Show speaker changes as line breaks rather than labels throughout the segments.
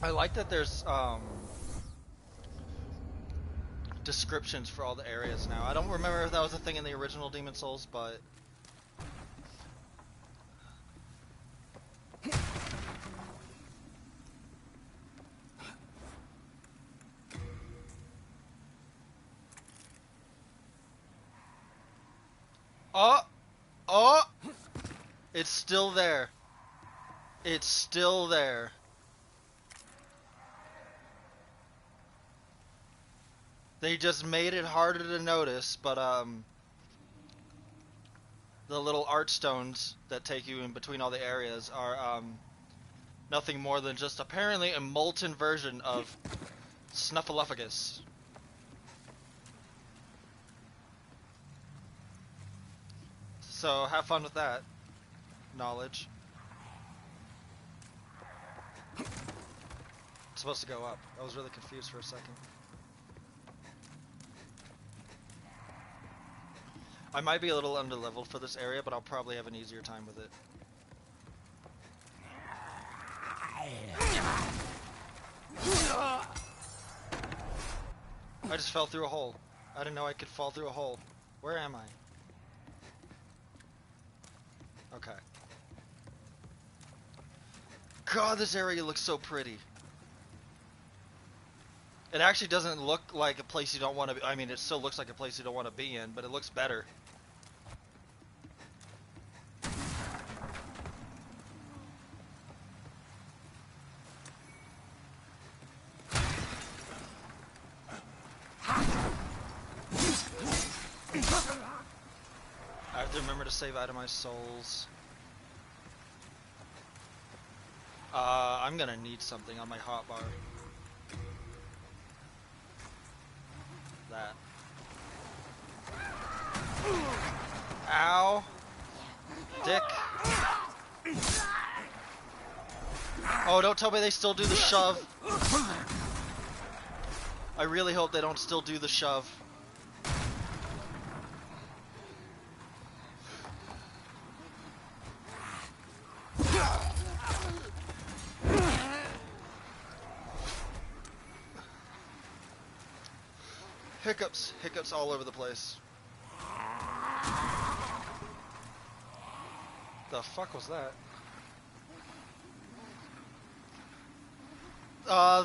I like that there's descriptions for all the areas now. I don't remember if that was a thing in the original Demon Souls, but oh, oh, it's still there. It's still there. They just made it harder to notice, but the little art stones that take you in between all the areas are nothing more than just apparently a molten version of Snuffleupagus. So have fun with that knowledge. It's supposed to go up. I was really confused for a second. I might be a little underleveled for this area, but I'll probably have an easier time with it. I just fell through a hole. I didn't know I could fall through a hole. Where am I? Okay. God, this area looks so pretty. It actually doesn't look like a place you don't want to be. I mean, it still looks like a place you don't want to be in, but it looks better. I have to remember to save itemized souls. I'm gonna need something on my hotbar. That. Ow! Dick. Oh, don't tell me they still do the shove. I really hope they don't still do the shove. Hiccups. Hiccups all over the place. The fuck was that?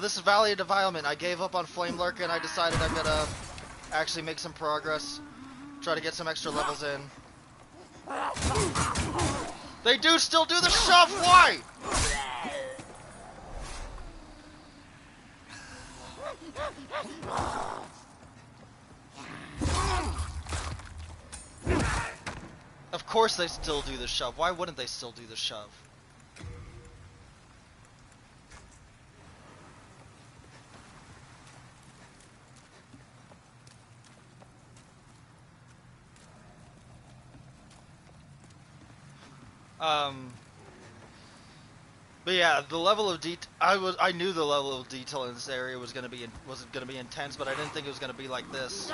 This is Valley of Defilement. I gave up on Flame Lurker and I decided I'm gonna actually make some progress. Try to get some extra levels in. They do still do the shove! Why? Of course they still do the shove. Why wouldn't they still do the shove? But yeah, the level of I knew the level of detail in this area was gonna be intense, but I didn't think it was gonna be like this.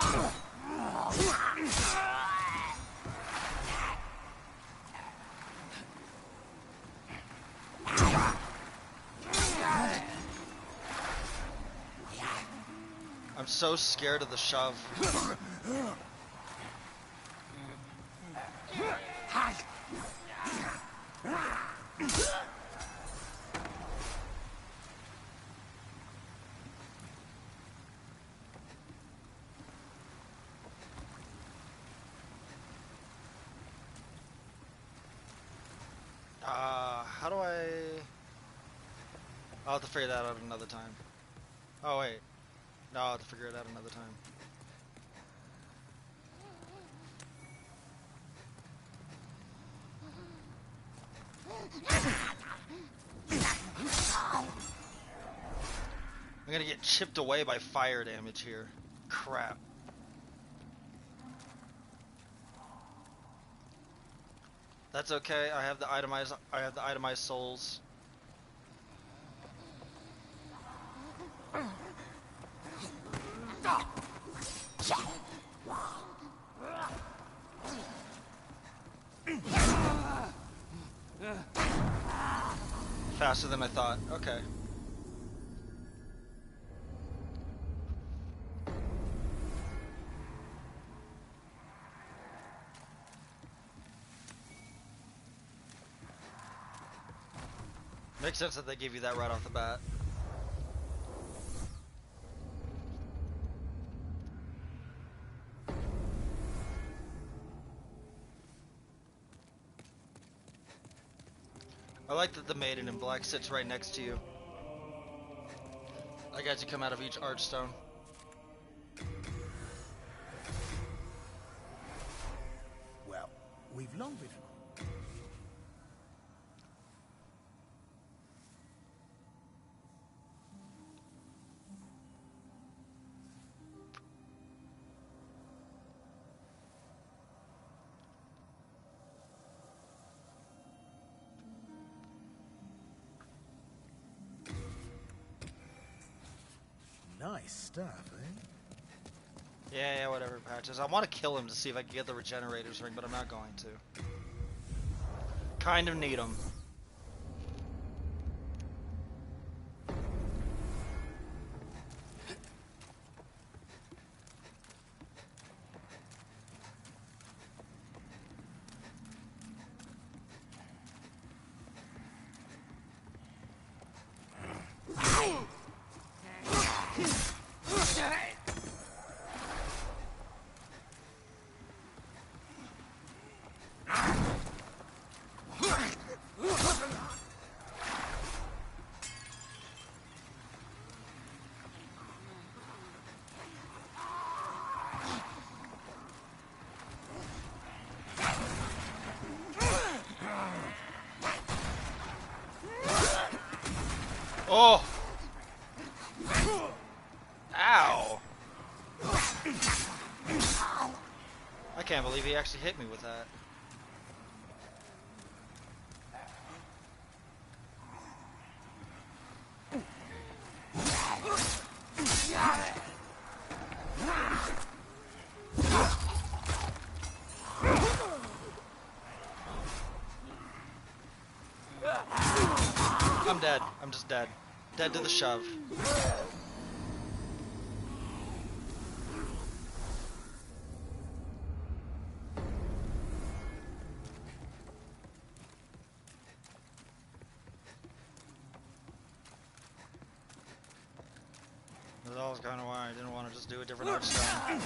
I'm so scared of the shove. How do I... I'll have to figure that out another time. Oh wait. No, I'll have to figure it out another time. I'm gonna get chipped away by fire damage here. Crap. That's okay. I have the itemized souls. Faster than I thought. Okay. Makes sense that they give you that right off the bat. I like that the maiden in black sits right next to you. Like as you come out of each archstone.
Well, we've long been. Nice stuff, eh?
Yeah, whatever, Patches. I want to kill him to see if I can get the regenerator's ring, but I'm not going to. Kind of need him. Oh! Ow! I can't believe he actually hit me with that. I'm dead. I'm just dead. Dead to the shove. That was kind of why I didn't want to just do a different art style.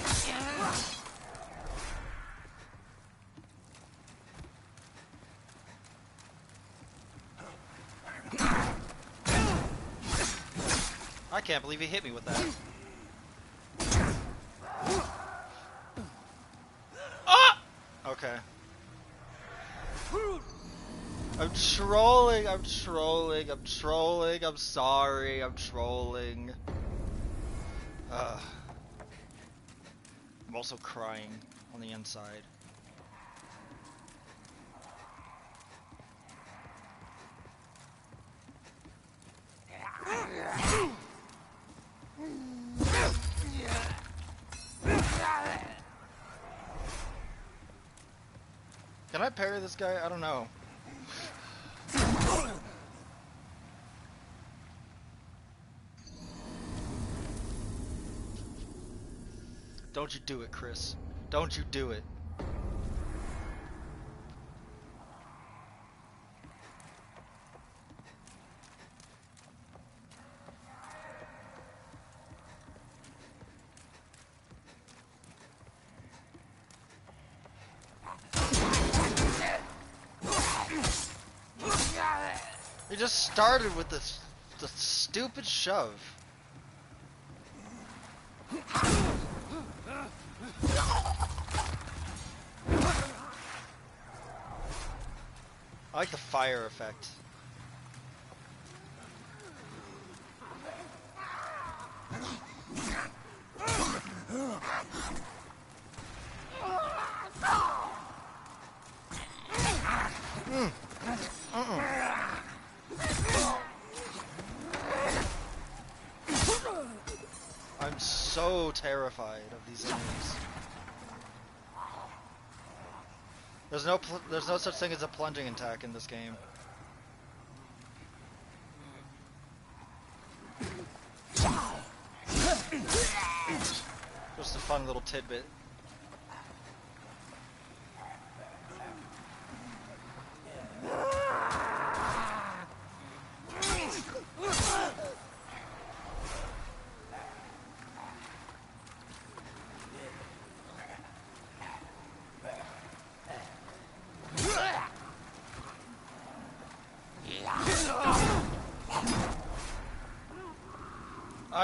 I can't believe he hit me with that. Ah! Okay. I'm trolling, I'm trolling, I'm trolling, I'm sorry, I'm trolling. I'm also crying on the inside. Can I parry this guy? I don't know. Don't you do it, Chris. Don't you do it. He just started with the stupid shove. I like the fire effect. I'm so terrified of these enemies. There's no such thing as a plunging attack in this game. Just a fun little tidbit.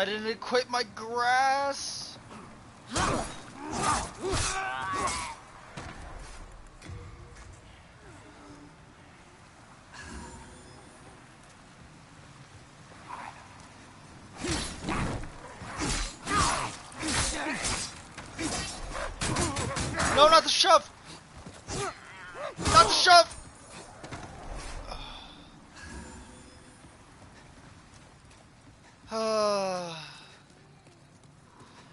I didn't equip my grass. No, not the shove! Not the shove!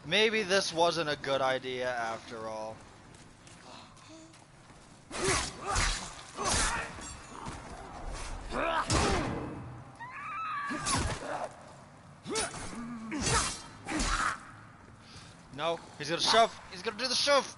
Maybe this wasn't a good idea after all. No, he's gonna shove. He's gonna do the shove.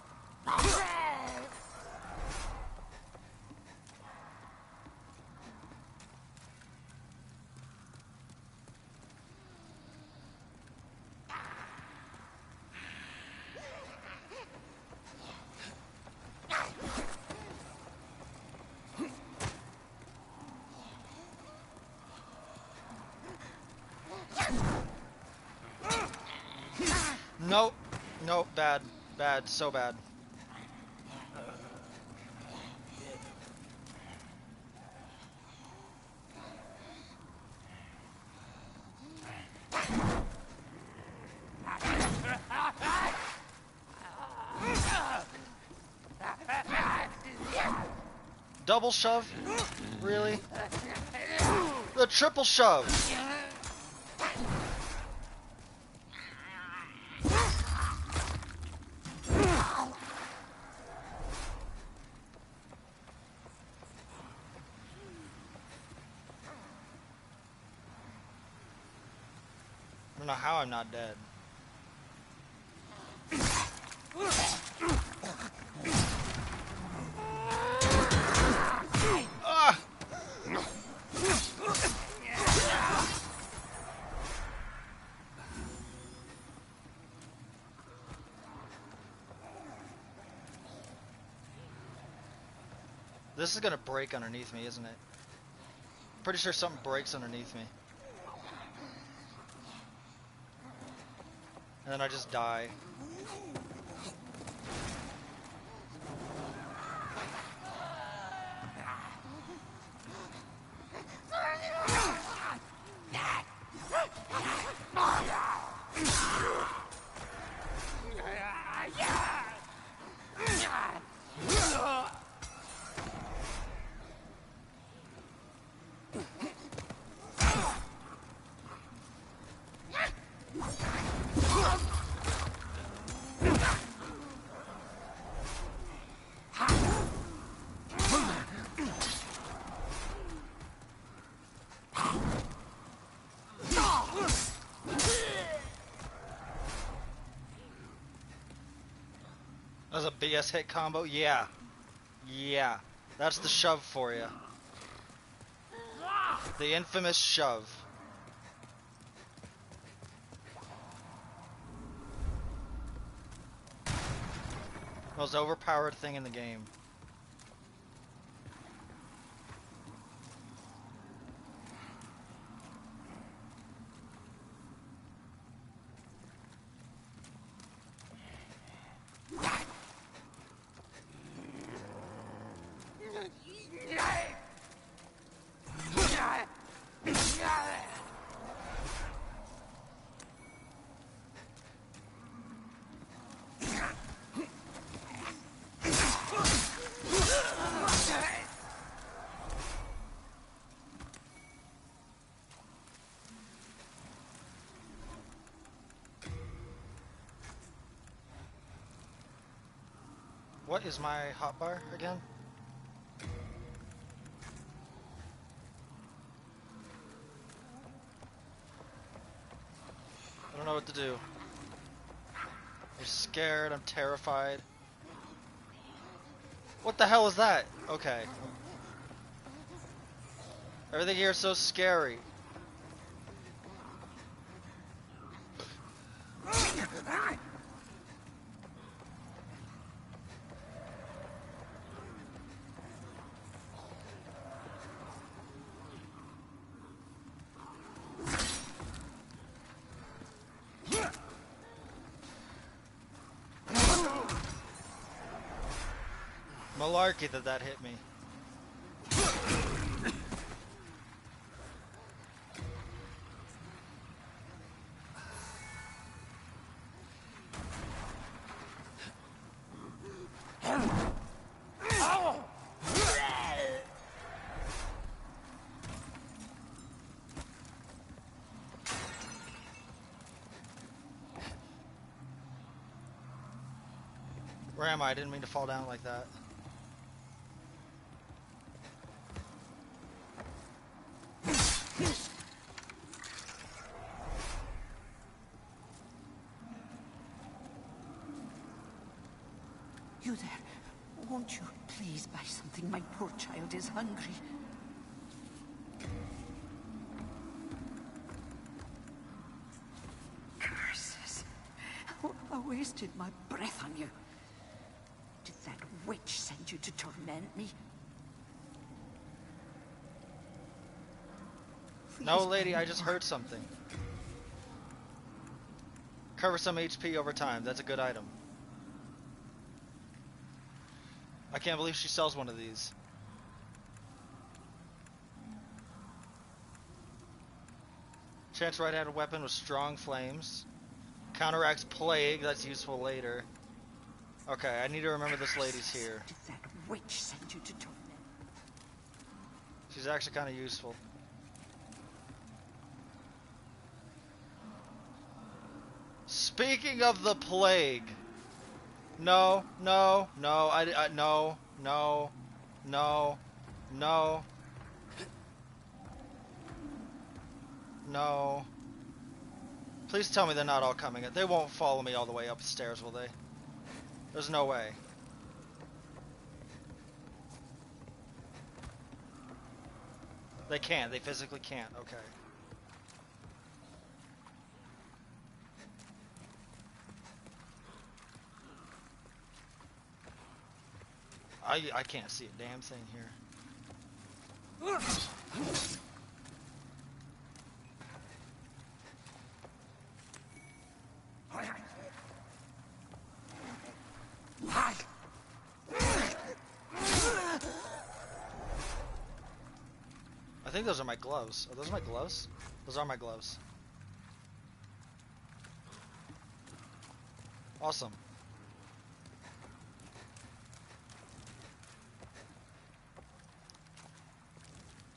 Nope. Nope. Bad. Bad. So bad. Double shove? Really? The triple shove! I don't know how I'm not dead. Ah! This is gonna break underneath me, isn't it? Pretty sure something breaks underneath me. And then I just die. That was a BS hit combo? Yeah. Yeah. That's the shove for you. The infamous shove. Most overpowered thing in the game. What is my hotbar again? I don't know what to do. I'm scared, I'm terrified. What the hell is that? Okay. Everything here is so scary. Malarkey that hit me. Where am I? I didn't mean to fall down like that.
You there? Won't you please buy something? My poor child is hungry. Curses. I wasted my breath on you. Did that witch send you to torment me?
No, lady, I just heard something. Cover some HP over time. That's a good item. I can't believe she sells one of these. Chance right-handed weapon with strong flames. Counteracts plague. That's useful later. Okay, I need to remember this lady's here.
Did that witch send you to torment?
She's actually kind of useful. Speaking of the plague. No, no, no, no, no, no, no, no. Please tell me they're not all coming. They won't follow me all the way up the stairs, will they? There's no way. They can't. They physically can't. Okay. I can't see a damn thing here. I think those are my gloves. Are those my gloves? Those are my gloves. Awesome.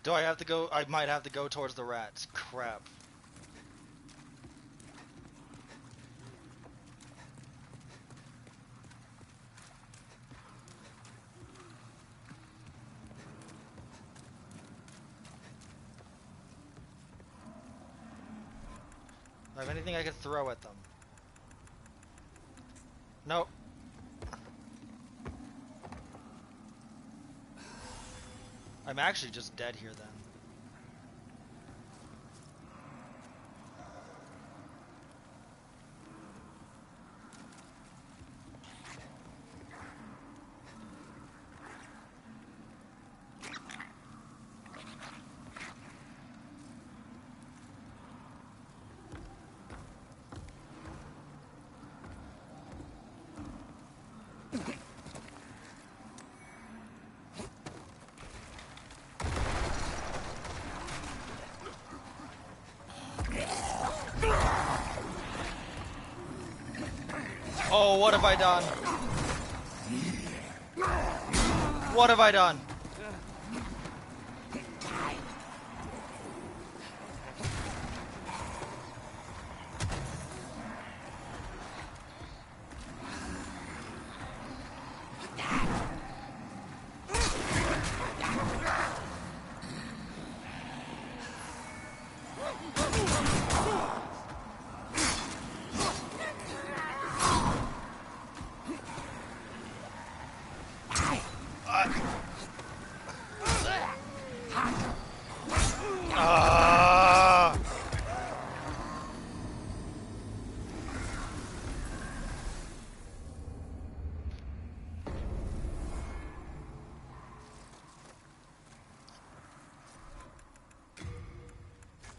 Do I have to go? I might have to go towards the rats. Crap. Do I have anything I could throw at them? Nope. I'm actually just dead here then. Oh, what have I done? What have I done?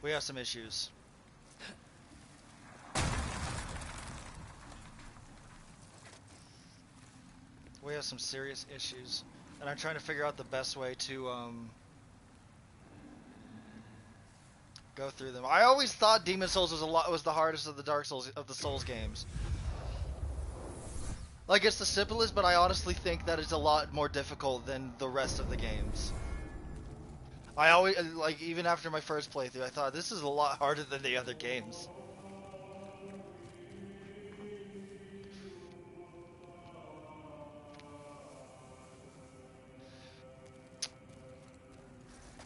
We have some issues. We have some serious issues, and I'm trying to figure out the best way to go through them. I always thought Demon Souls was the hardest of the Dark Souls of the Souls games. Like, it's the simplest, but I honestly think that it's a lot more difficult than the rest of the games. I always, like, even after my first playthrough, I thought this is a lot harder than the other games.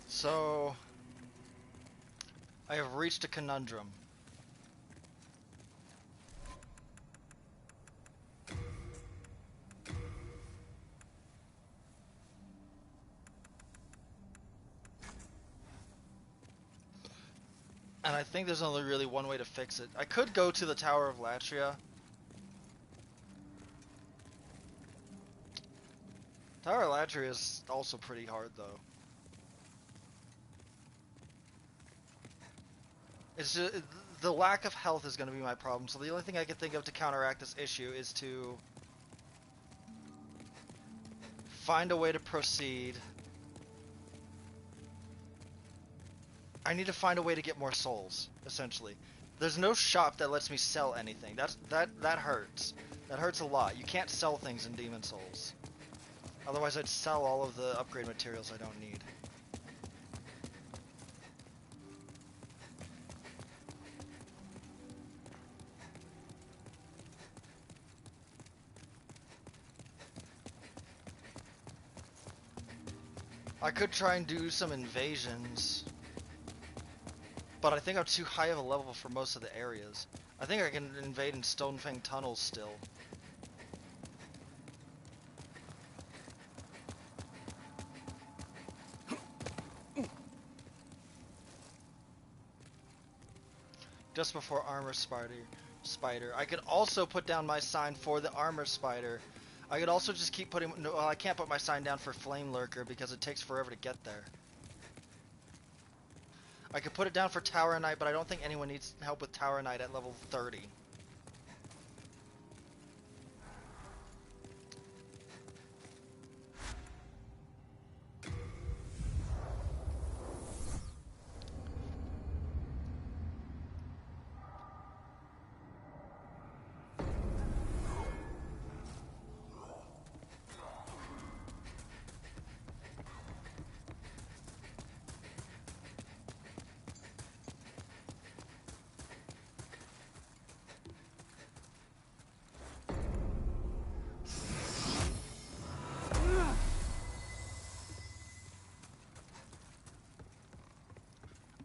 So, I have reached a conundrum. And I think there's only really one way to fix it. I could go to the Tower of Latria. Tower of Latria is also pretty hard, though. It's just, the lack of health is going to be my problem, so the only thing I can think of to counteract this issue is to find a way to proceed. I need to find a way to get more souls, essentially. There's no shop that lets me sell anything. That hurts. That hurts a lot. You can't sell things in Demon Souls. Otherwise, I'd sell all of the upgrade materials I don't need. I could try and do some invasions, but I think I'm too high of a level for most of the areas. I think I can invade in Stonefang tunnels still. Just before Armor Spider. I could also put down my sign for the Armor Spider. I could also just keep putting... No, I can't put my sign down for Flame Lurker because it takes forever to get there. I could put it down for Tower Knight, but I don't think anyone needs help with Tower Knight at level 30.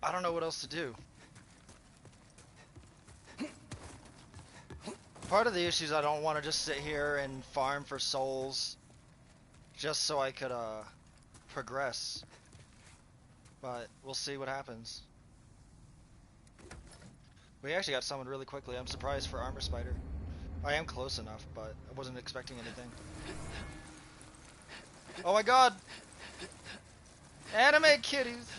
I don't know what else to do. Part of the issue is I don't want to just sit here and farm for souls just so I could progress. But we'll see what happens. We actually got summoned really quickly. I'm surprised for Armor Spider. I am close enough, but I wasn't expecting anything. Oh my god! Anime kitties!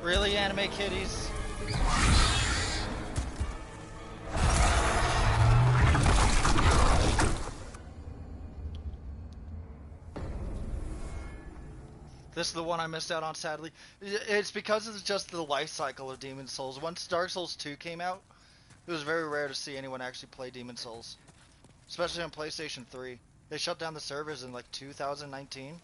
Really, anime kitties? This is the one I missed out on, sadly. It's because it's just the life cycle of Demon Souls. Once Dark Souls 2 came out, it was very rare to see anyone actually play Demon Souls. Especially on PlayStation 3. They shut down the servers in like 2019.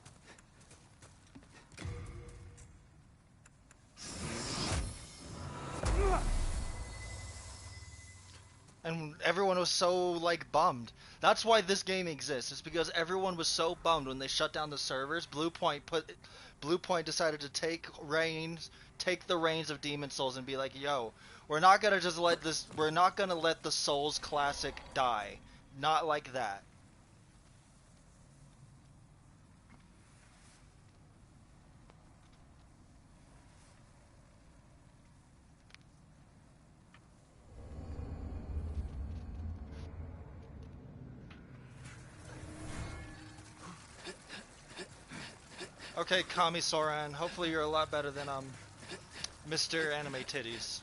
And everyone was so, like, bummed. That's why this game exists. It's because everyone was so bummed when they shut down the servers. Bluepoint decided to take the reins of Demon Souls and be like, yo, we're not gonna let the Souls classic die. Not like that. Okay, Kami Soran. Hopefully you're a lot better than Mr. Anime Titties.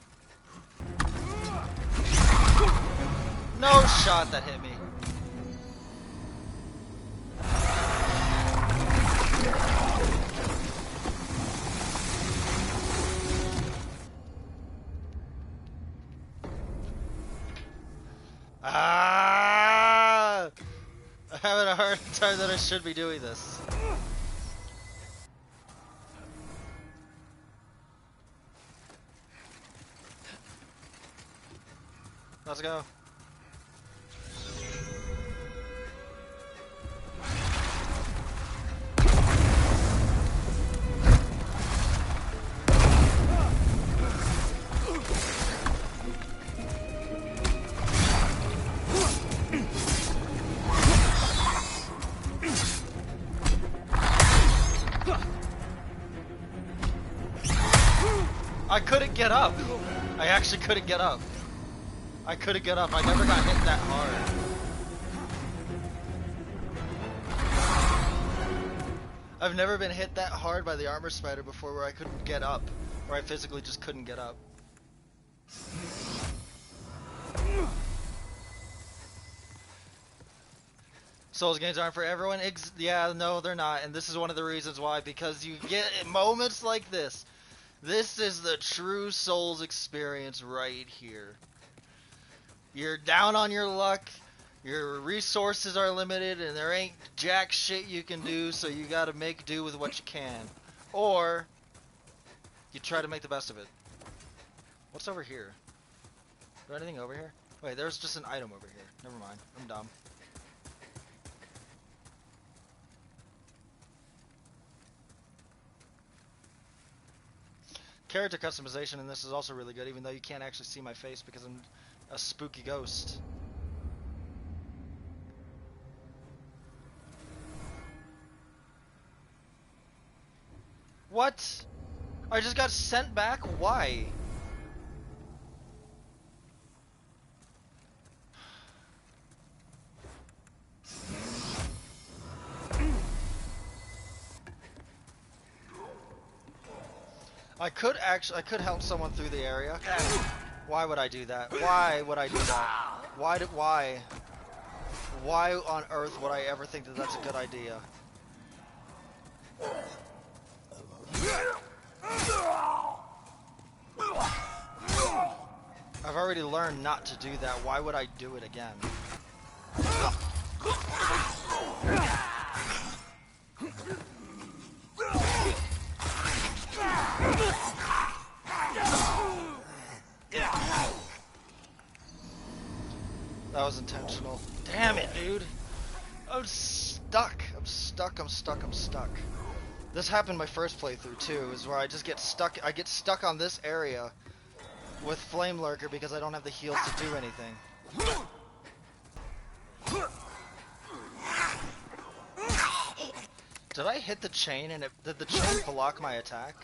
No shot that hit me. Ah! I'm having a hard time that I should be doing this. Let's go. I couldn't get up. I actually couldn't get up. I couldn't get up. I never got hit that hard. I've never been hit that hard by the armor spider before where I couldn't get up. Where I physically just couldn't get up. Souls games aren't for everyone. Yeah, no, they're not. And this is one of the reasons why. Because you get moments like this. This is the true Souls experience right here. You're down on your luck, your resources are limited, and there ain't jack shit you can do, so you gotta make do with what you can. Or, you try to make the best of it. What's over here? Is there anything over here? Wait, there's just an item over here. Never mind, I'm dumb. Character customization in this is also really good, even though you can't actually see my face because I'm a spooky ghost. What? I just got sent back? Why? I could help someone through the area. Why would I do that? Why would I do that? Why on earth would I ever think that that's a good idea? I've already learned not to do that. Why would I do it again? That was intentional. Damn it, dude. I'm stuck. I'm stuck. This happened my first playthrough too, is where I just get stuck. I get stuck on this area with Flame Lurker because I don't have the heals to do anything. Did I hit the chain and did the chain block my attack?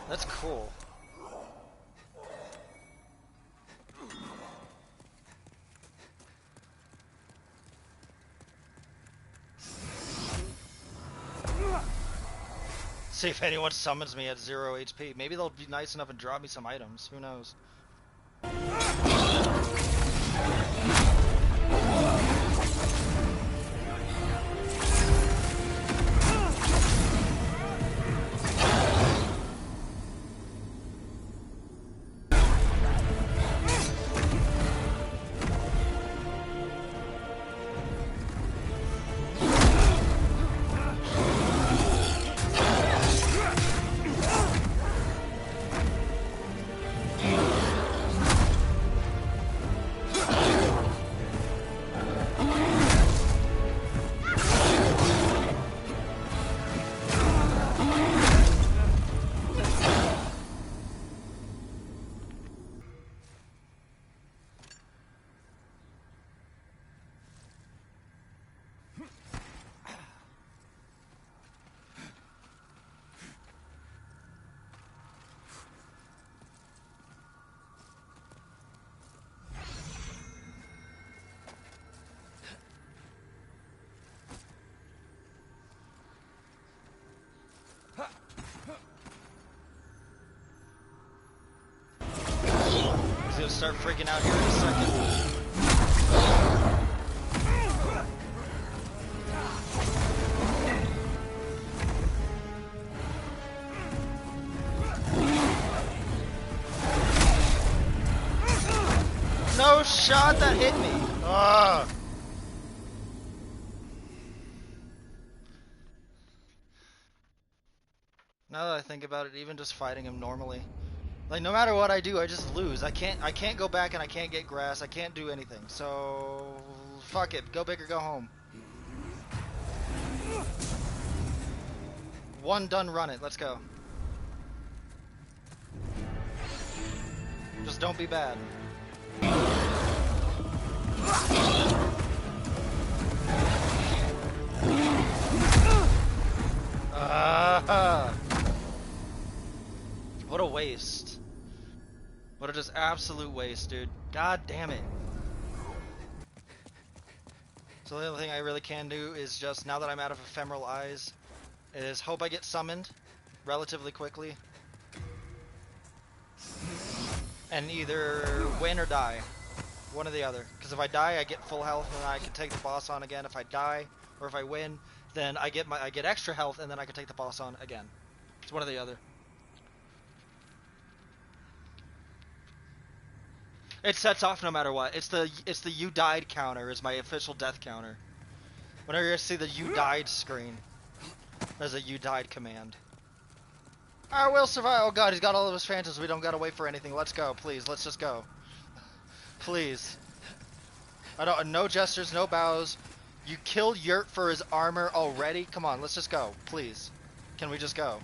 That's cool. See if anyone summons me at 0 HP. Maybe they'll be nice enough and drop me some items. Who knows? start freaking out here in a second. No shot that hit me. Ugh. Now that I think about it, even just fighting him normally, like no matter what I do, I just lose. I can't go back and I can't get grass. I can't do anything. So fuck it. Go big or go home. One done, run it. Let's go. Just don't be bad. What a waste. What a just absolute waste, dude. God damn it. So the only thing I really can do is just, now that I'm out of ephemeral eyes, is hope I get summoned relatively quickly. And either win or die. One or the other. Because if I die, I get full health and I can take the boss on again. If I die, or if I win, then I get extra health and then I can take the boss on again. It's one or the other. It sets off no matter what. It's the you died counter is my official death counter. Whenever you see the you died screen, there's a you died command. I will survive. Oh god, he's got all of his phantoms. We don't gotta wait for anything. Let's go, please. Let's just go. Please. I don't. No gestures, no bows. You killed Yurt for his armor already. Come on, let's just go, please. Can we just go?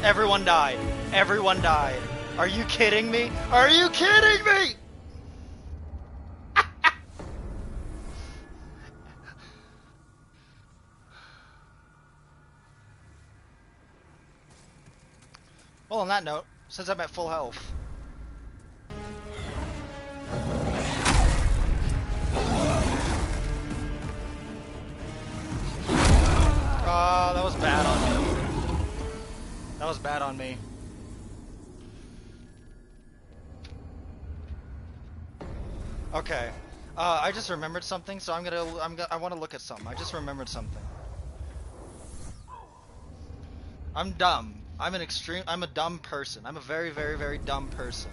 Everyone died. Everyone died. Are you kidding me? Are you kidding me? Well, on that note, since I'm at full health. Oh, that was bad on me. That was bad on me. Okay. I just remembered something, so I want to look at something. I just remembered something. I'm dumb. I'm a dumb person. I'm a very, very, very dumb person.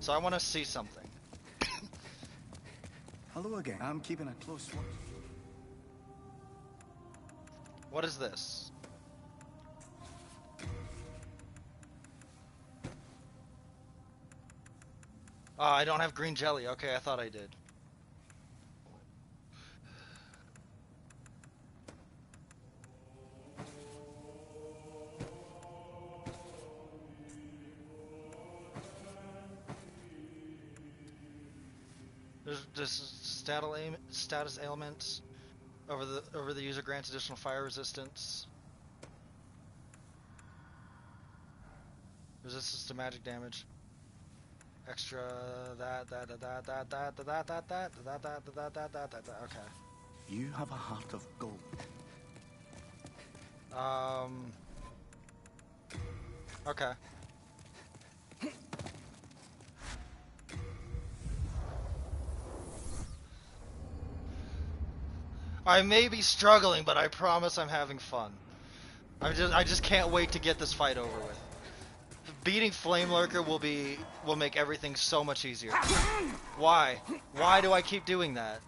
So I want to see something.
Hello again. I'm keeping a close watch.
What is this? I don't have green jelly. Okay, I thought I did. There's status ailments. Over the user grants additional fire resistance. Resistance to magic damage. Extra okay.
You have a heart of gold.
Okay. I may be struggling, but I promise I'm having fun. I just can't wait to get this fight over with. Beating Flame Lurker will make everything so much easier. Why? Why do I keep doing that?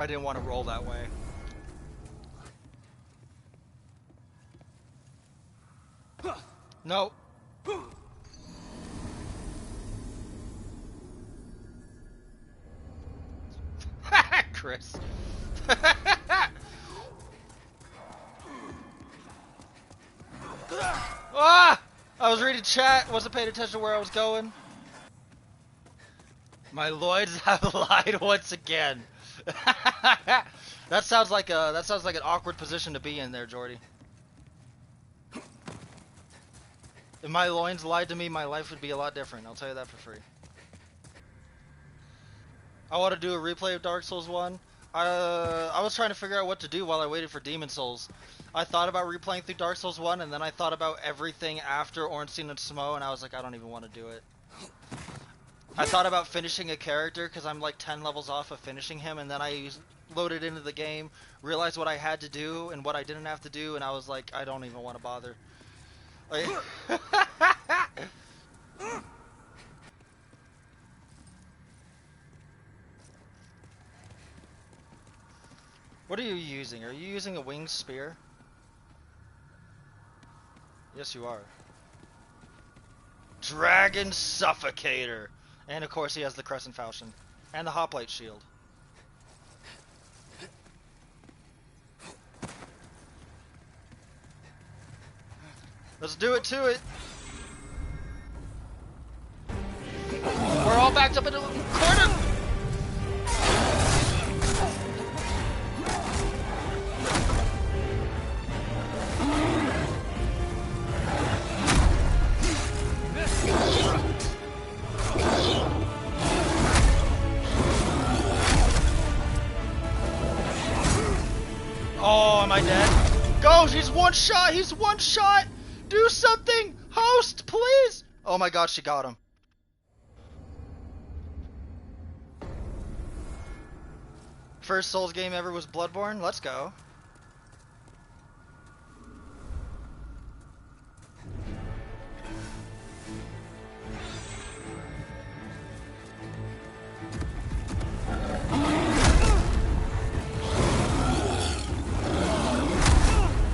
I didn't want to roll that way. No. Chris. Ah! I was reading chat, wasn't paying attention to where I was going. My Lloyds have lied once again. That sounds like an awkward position to be in there, Jordy. If my loins lied to me, my life would be a lot different. I'll tell you that for free. I want to do a replay of Dark Souls 1. I was trying to figure out what to do while I waited for Demon Souls. I thought about replaying through Dark Souls 1, and then I thought about everything after Ornstein and Smo, and I was like, I don't even want to do it. I thought about finishing a character, because I'm like 10 levels off of finishing him, and then I loaded into the game, realized what I had to do, and what I didn't have to do, and I was like, I don't even want to bother. Like, what are you using? Are you using a winged spear? Yes, you are. Dragon Suffocator! And of course he has the Crescent Falchion. And the Hoplite Shield. Let's do it to it! We're all backed up into the corner! Oh, am I dead? Go! He's one shot! He's one shot! Do something! Host, please! Oh my god, she got him. First Souls game ever was Bloodborne? Let's go.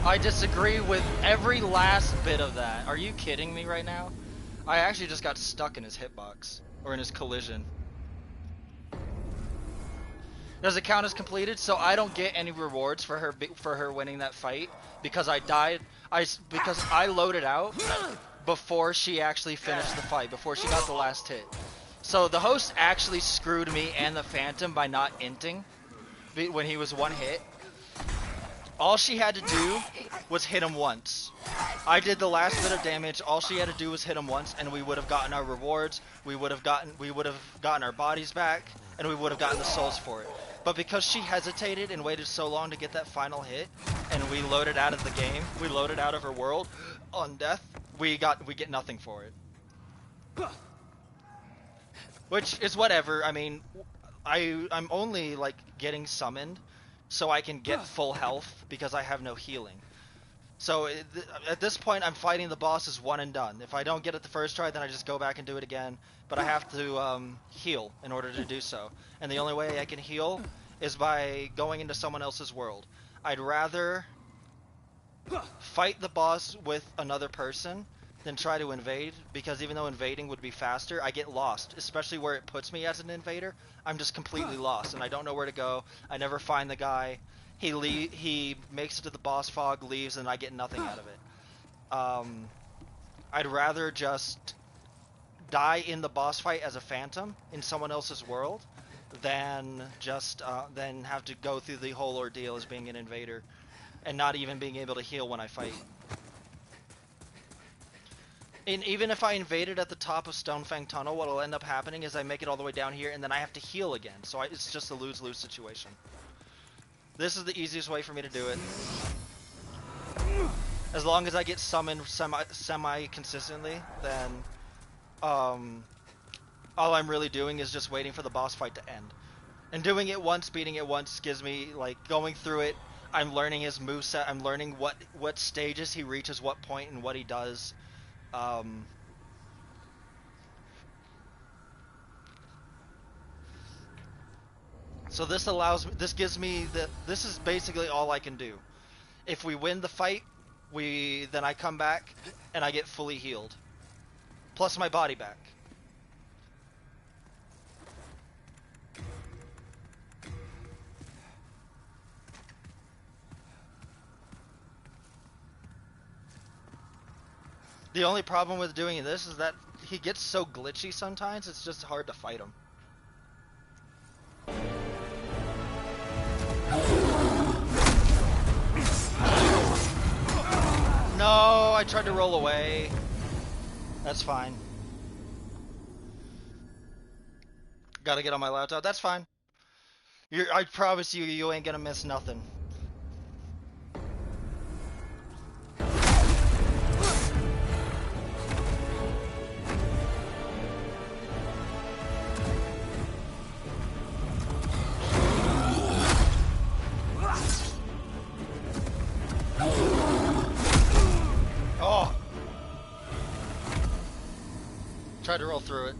I disagree with every last bit of that. Are you kidding me right now? I actually just got stuck in his hitbox. Or in his collision. Does it count as completed? So I don't get any rewards for her winning that fight because I died. Because I loaded out before she actually finished the fight, before she got the last hit. So the host actually screwed me and the Phantom by not inting when he was one hit. All she had to do was hit him once. I did the last bit of damage. All she had to do was hit him once, and we would have gotten our rewards. We would have gotten our bodies back, and we would have gotten the souls for it. But because she hesitated and waited so long to get that final hit, and we loaded out of the game, we loaded out of her world on death, we get nothing for it. Which is whatever. I mean, I'm only like getting summoned so I can get full health because I have no healing. So at this point, I'm fighting the bosses one and done. If I don't get it the first try, then I just go back and do it again. But I have to heal in order to do so. And the only way I can heal is by going into someone else's world. I'd rather fight the boss with another person than try to invade, because even though invading would be faster, I get lost, especially where it puts me as an invader. I'm just completely lost, and I don't know where to go. I never find the guy. He makes it to the boss fog, leaves, and I get nothing out of it. I'd rather just die in the boss fight as a phantom in someone else's world than just than have to go through the whole ordeal as being an invader and not even being able to heal when I fight. And even if I invaded at the top of Stonefang Tunnel, what will end up happening is I make it all the way down here and then I have to heal again. So it's just a lose-lose situation. This is the easiest way for me to do it. As long as I get summoned semi-consistently, then all I'm really doing is just waiting for the boss fight to end. And doing it once, beating it once, gives me, like, going through it, I'm learning his moveset, I'm learning what stages he reaches, what point, and what he does. So this gives me this is basically all I can do. If we win the fight, then I come back and I get fully healed. Plus my body back. The only problem with doing this is that he gets so glitchy sometimes, it's just hard to fight him. No, I tried to roll away. That's fine. Gotta get on my laptop. That's fine. I promise you, you ain't gonna miss nothing. Oh! Tried to roll through it.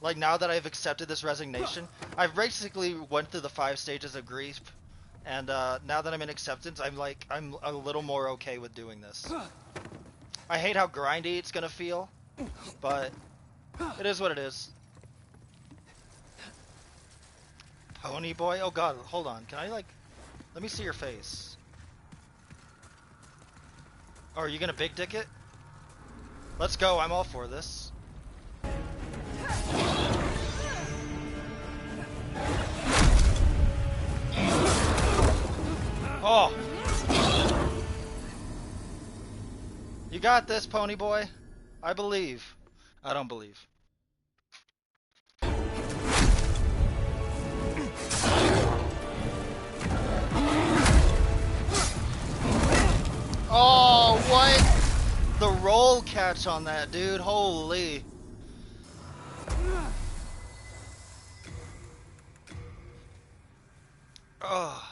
Like, now that I've accepted this resignation, I've basically went through the 5 stages of grief, and now that I'm in acceptance, I'm a little more okay with doing this. I hate how grindy it's gonna feel, but it is what it is. Pony boy? Oh god, hold on. Can I, let me see your face. Oh, are you gonna big dick it? Let's go, I'm all for this. Oh! You got this, pony boy. I believe. I don't believe. Oh, what? The roll catch on that, dude. Holy. Oh.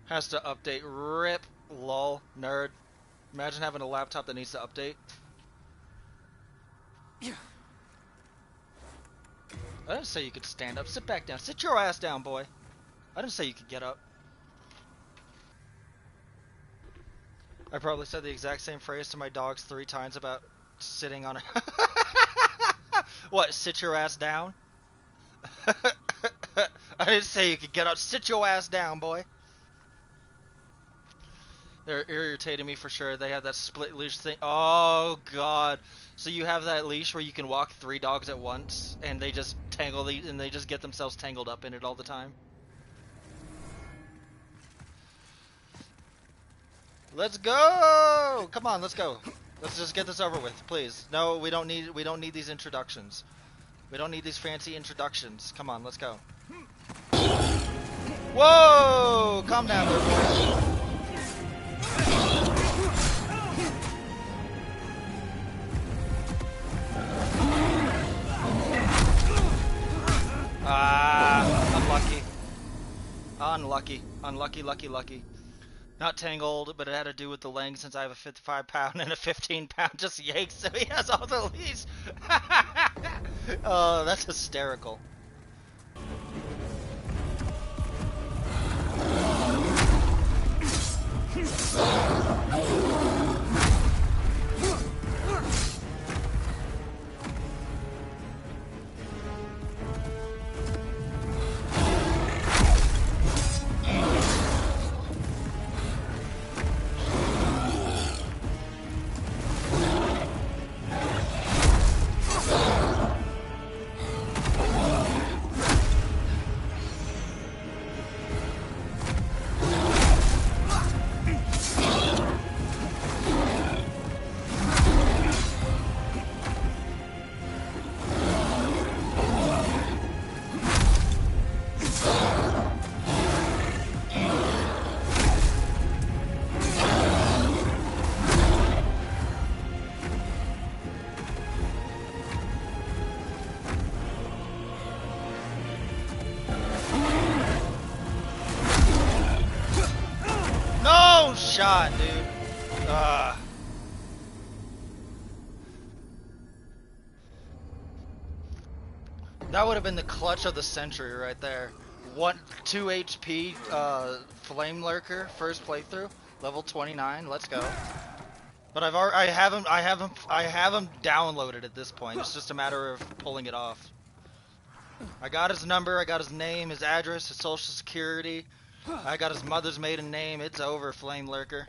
Has to update. Rip. Lol. Nerd. Imagine having a laptop that needs to update. I didn't say you could stand up. Sit back down. Sit your ass down, boy. I didn't say you could get up. I probably said the exact same phrase to my dogs 3 times about sitting on a... What, sit your ass down? I didn't say you could get up. Sit your ass down, boy. They're irritating me for sure. They have that split leash thing. Oh, God. So you have that leash where you can walk 3 dogs at once, and they just and they just get themselves tangled up in it all the time. Let's go! Come on, let's go. Let's just get this over with, please. No, we don't need these introductions. We don't need these fancy introductions. Come on, let's go. Whoa! Calm down there, boys. Ah, unlucky. Unlucky. Unlucky, lucky. Not tangled, but it had to do with the length since I have a 55-pound and a 15-pound just yanks, so he has all the leash. Oh, that's hysterical. Shot, dude. That would have been the clutch of the century right there. 2 HP Flame Lurker, first playthrough, level 29. Let's go. But I have him downloaded at this point. It's just a matter of pulling it off. I got his number, I got his name, his address, his social security. I got his mother's maiden name. It's over, Flame Lurker.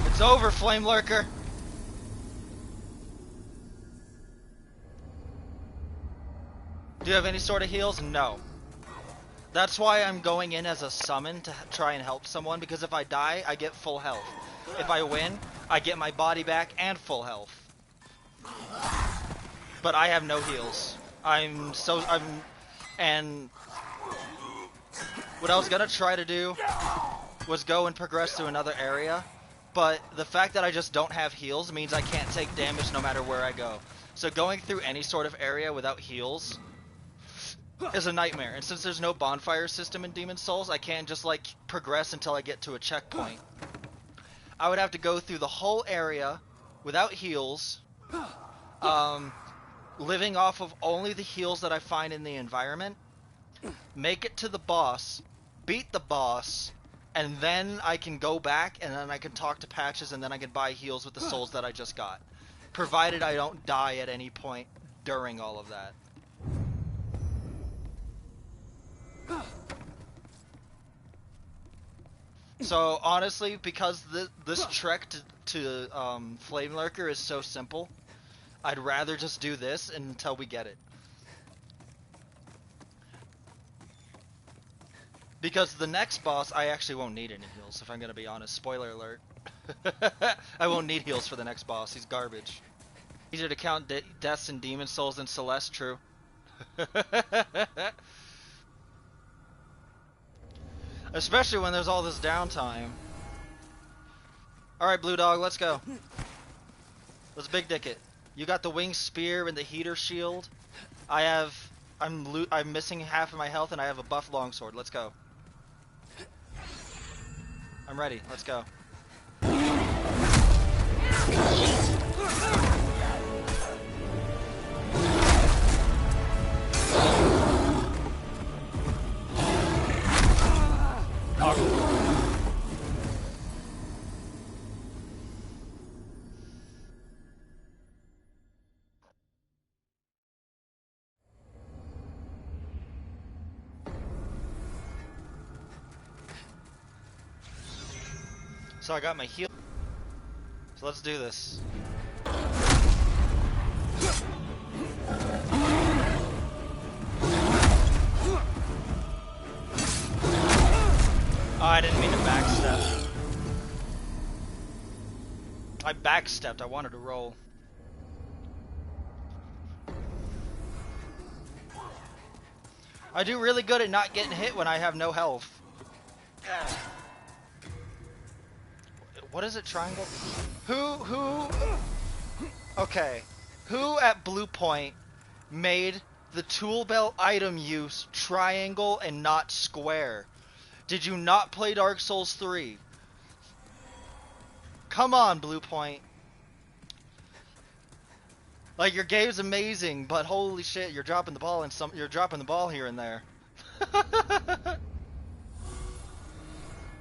It's over, Flame Lurker. Do you have any sort of heals? No. That's why I'm going in as a summon to try and help someone, because if I die, I get full health. If I win, I get my body back and full health. But I have no heals. And what I was gonna try to do was go and progress to another area, but the fact that I just don't have heals means I can't take damage no matter where I go. So going through any sort of area without heals is a nightmare. And since there's no bonfire system in Demon's Souls, I can't just like progress until I get to a checkpoint. I would have to go through the whole area without heals, living off of only the heals that I find in the environment, make it to the boss, beat the boss, and then I can go back and then I can talk to Patches and then I can buy heals with the souls that I just got. Provided I don't die at any point during all of that. So honestly, because this trek to Flame Lurker is so simple, I'd rather just do this until we get it. Because the next boss, I actually won't need any heals, if I'm gonna be honest. Spoiler alert. I won't need heals for the next boss, he's garbage. Easier to count deaths in Demon Souls than Celeste, true. Especially when there's all this downtime. Alright, Blue Dog, let's go. Let's big dick it. You got the winged spear and the heater shield. I'm missing half of my health and I have a buff longsword. Let's go. I'm ready. Let's go. So I got my heal. So let's do this. Oh, I didn't mean to backstep. I backstepped. I wanted to roll. I do really good at not getting hit when I have no health. What is it, triangle? Okay. Who at Bluepoint made the tool belt item use triangle and not square? Did you not play Dark Souls 3? Come on, Bluepoint. Like, your game's amazing, but holy shit, you're dropping the ball here and there.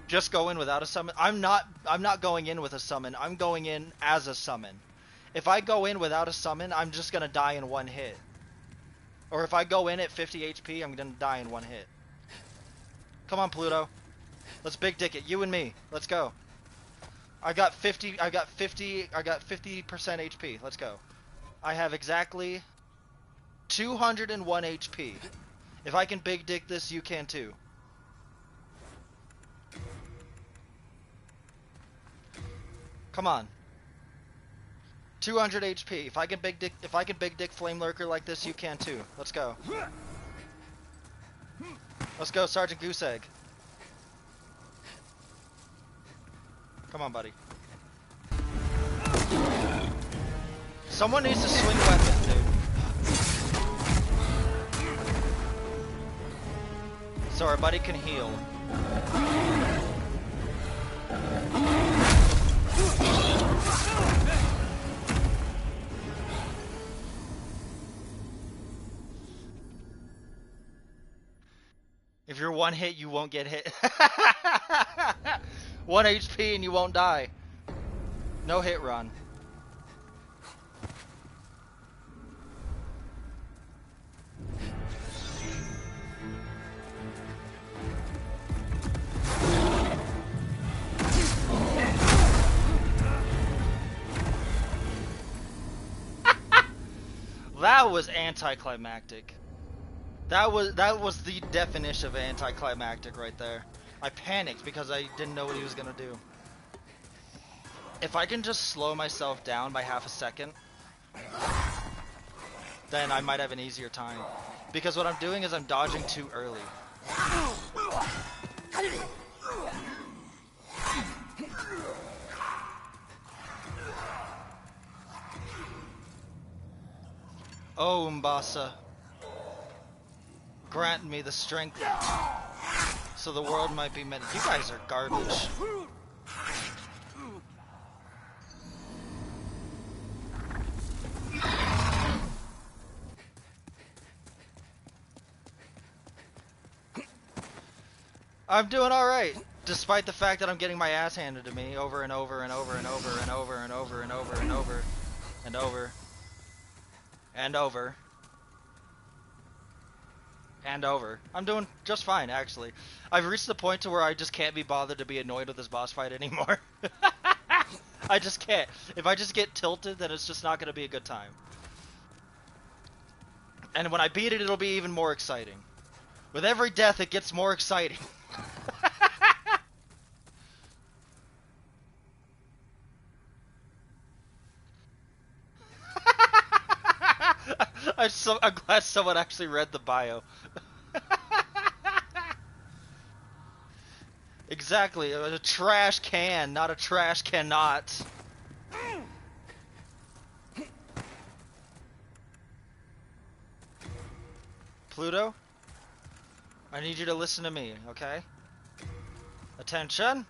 Just go in without a summon. I'm not going in with a summon. I'm going in as a summon. If I go in without a summon, I'm just gonna die in one hit. Or if I go in at 50 HP, I'm gonna die in one hit. Come on, Pluto. Let's big dick it. You and me. Let's go. I got 50% HP. Let's go. I have exactly 201 HP. If I can big dick this, you can too. Come on. 200 HP. If I can big dick Flame Lurker like this, you can too. Let's go. Let's go, Sergeant Goose Egg. Come on, buddy. Someone needs to swing weapon, dude. So our buddy can heal. If you're one hit, you won't get hit. 1 HP and you won't die. No hit run. That was anticlimactic. That was the definition of anticlimactic right there. I panicked because I didn't know what he was gonna do. If I can just slow myself down by half a second, then I might have an easier time. Because what I'm doing is I'm dodging too early. Oh, Umbasa. Grant me the strength so the world might be mended. You guys are garbage. I'm doing alright, despite the fact that I'm getting my ass handed to me over and over and over and over and over and over and over and over and over and over and over. I'm doing just fine, actually. I've reached the point to where I just can't be bothered to be annoyed with this boss fight anymore. I just can't. If I just get tilted, then it's just not going to be a good time. And when I beat it, it'll be even more exciting. With every death, it gets more exciting. I'm glad someone actually read the bio. Exactly, a trash can, not a trash cannot. Pluto, I need you to listen to me, okay? Attention.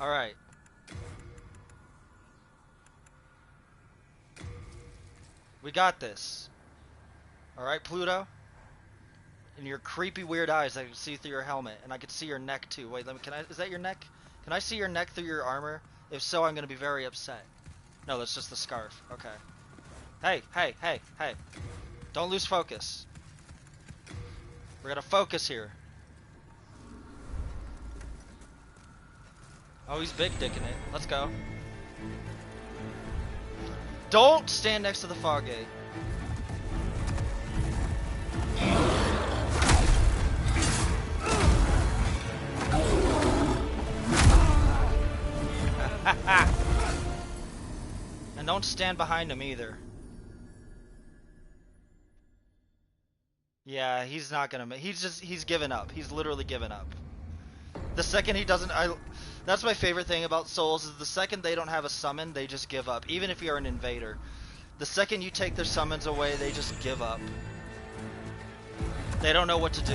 Alright. We got this. Alright, Pluto? And your creepy weird eyes I can see through your helmet, and I can see your neck too. Wait, is that your neck? Can I see your neck through your armor? If so, I'm gonna be very upset. No, that's just the scarf. Okay. Hey, hey, hey, hey. Don't lose focus. We're gonna focus here. Oh, he's big dicking it. Let's go. Don't stand next to the fog gate. And don't stand behind him either. Yeah, he's not gonna he's given up. He's literally given up. The second he doesn't, that's my favorite thing about Souls, is the second they don't have a summon, they just give up. Even if you're an invader. The second you take their summons away, they just give up. They don't know what to do.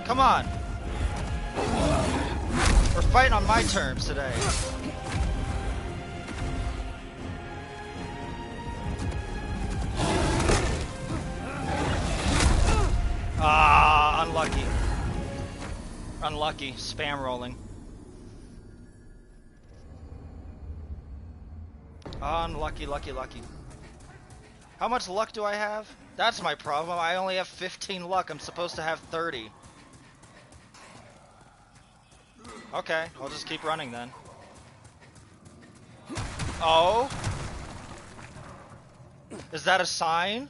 Come on! We're fighting on my terms today. Ah, unlucky. Unlucky. Spam rolling. Unlucky, lucky, lucky. How much luck do I have? That's my problem. I only have 15 luck. I'm supposed to have 30. Okay, I'll just keep running then. Oh? Is that a sign?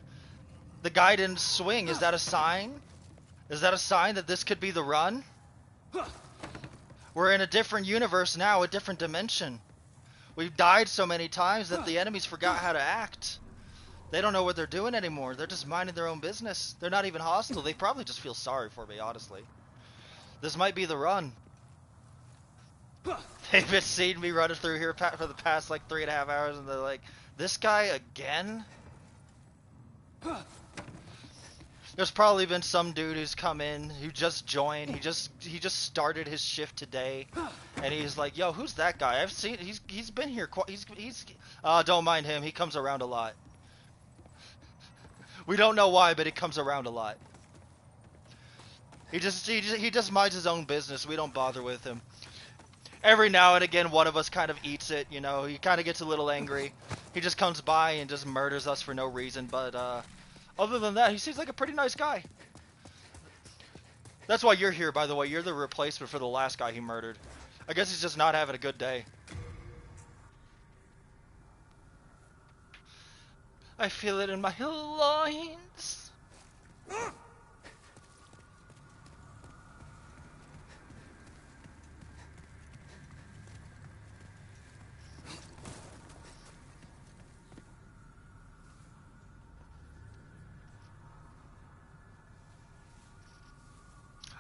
The guy didn't swing. Is that a sign? Is that a sign that this could be the run? We're in a different universe now, a different dimension. We've died so many times that the enemies forgot how to act. They don't know what they're doing anymore. They're just minding their own business. They're not even hostile. They probably just feel sorry for me, honestly. This might be the run. They've been seeing me running through here for the past like 3.5 hours, and they're like, "This guy again?" There's probably been some dude who's come in who just joined. He just started his shift today, and he's like, "Yo, who's that guy? I've seen he's been here. He's don't mind him. He comes around a lot. We don't know why, but he comes around a lot. He just minds his own business. We don't bother with him. Every now and again, one of us kind of eats it. You know, he kind of gets a little angry. He just comes by and just murders us for no reason. But other than that, he seems like a pretty nice guy. That's why you're here, by the way. You're the replacement for the last guy he murdered. I guess he's just not having a good day. I feel it in my loins.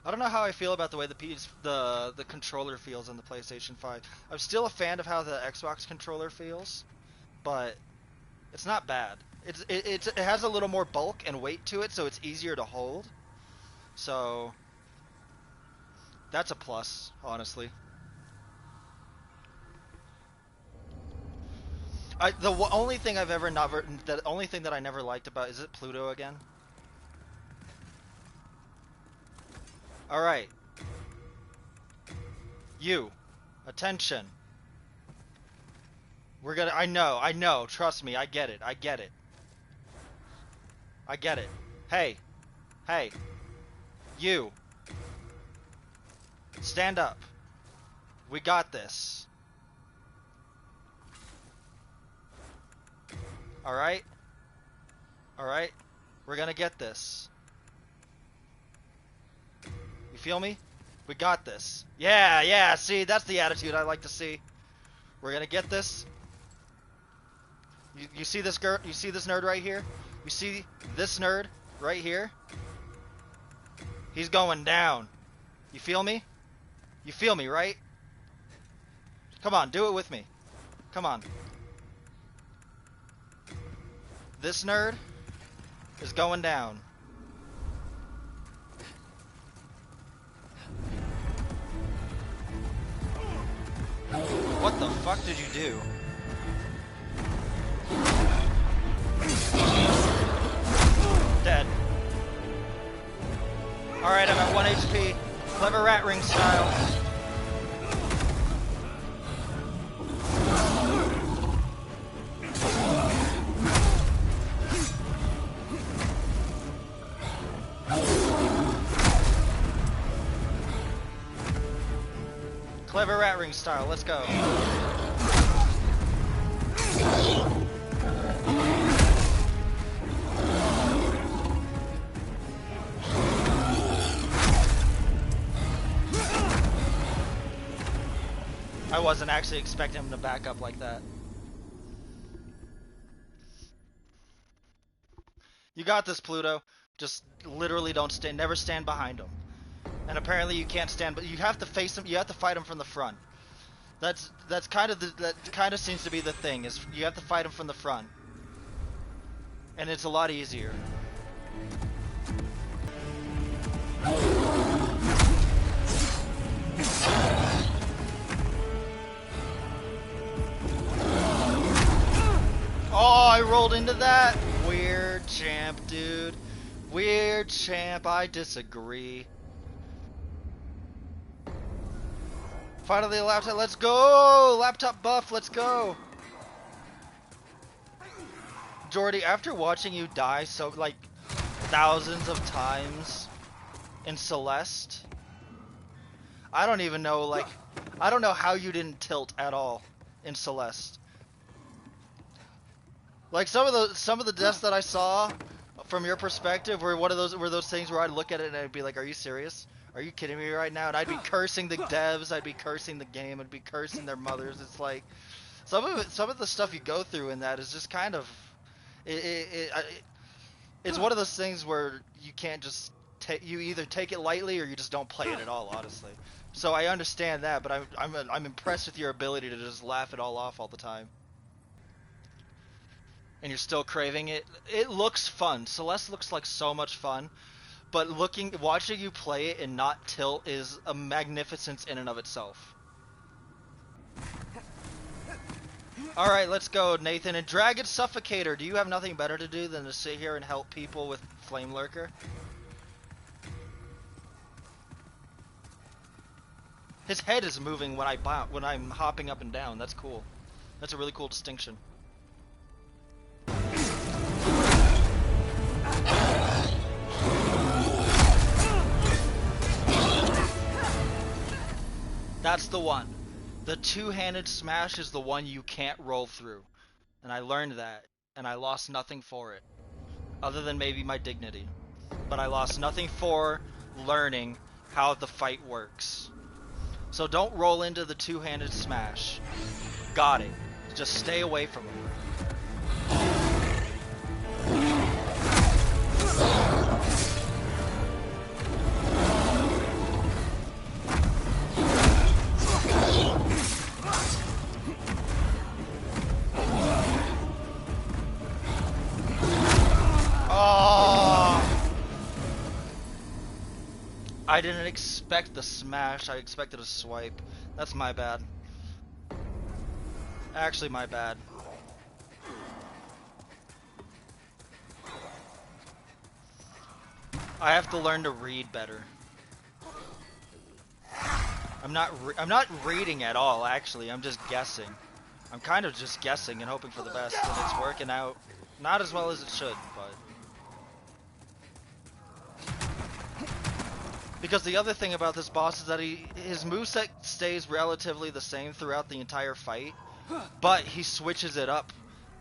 I don't know how I feel about the way the controller feels on the PlayStation 5. I'm still a fan of how the Xbox controller feels, but it's not bad. It has a little more bulk and weight to it, so it's easier to hold. So that's a plus, honestly. The only thing the only thing that I never liked about, is it Pluto again? All right. You. Attention. We're gonna, I know, trust me, I get it. I get it. Hey. You. Stand up. We got this. Alright? Alright? We're gonna get this. You feel me? We got this. Yeah, see, that's the attitude I like to see. We're gonna get this. You see this girl? You see this nerd right here? You see this nerd right here? He's going down. You feel me? You feel me, right? Come on, do it with me. Come on. This nerd is going down. What the fuck did you do? Dead. Alright, I'm at 1 HP. Clever rat ring style. Clever rat ring style, let's go. I wasn't actually expecting him to back up like that. You got this, Pluto. Just literally never stand behind him. And apparently you can't stand, but you have to face him. You have to fight him from the front. That kind of seems to be the thing. Is you have to fight him from the front, and it's a lot easier. Oh, I rolled into that. Weird champ, dude. Weird champ. I disagree. Finally, a laptop. Let's go! Laptop buff, let's go! Jordy, after watching you die so, like, thousands of times in Celeste, I don't even know, like, I don't know how you didn't tilt at all in Celeste. Like, some of the deaths that I saw from your perspective were were those things where I'd look at it and I'd be like, are you serious? Are you kidding me right now? And I'd be cursing the devs, I'd be cursing the game, I'd be cursing their mothers. It's like some of the stuff you go through in that is just kind of it's one of those things where you can't just you either take it lightly or you just don't play it at all, honestly. So I understand that, but I'm impressed with your ability to just laugh it all off all the time. And you're still craving it. It looks fun. Celeste looks like so much fun, but watching you play it and not tilt is a magnificence in and of itself. Alright, let's go, Nathan. And Dragon Suffocator, do you have nothing better to do than to sit here and help people with Flame Lurker? His head is moving when I'm hopping up and down. That's cool. That's a really cool distinction. That's the one. The two-handed smash is the one you can't roll through. And I learned that, and I lost nothing for it. Other than maybe my dignity. But I lost nothing for learning how the fight works. So don't roll into the two-handed smash. Got it. Just stay away from him. I didn't expect the smash, I expected a swipe. That's my bad. Actually, my bad. I have to learn to read better. I'm not reading at all, actually. I'm just guessing. I'm kind of just guessing and hoping for the best, and it's working out not as well as it should, but... Because the other thing about this boss is that his moveset stays relatively the same throughout the entire fight, but he switches it up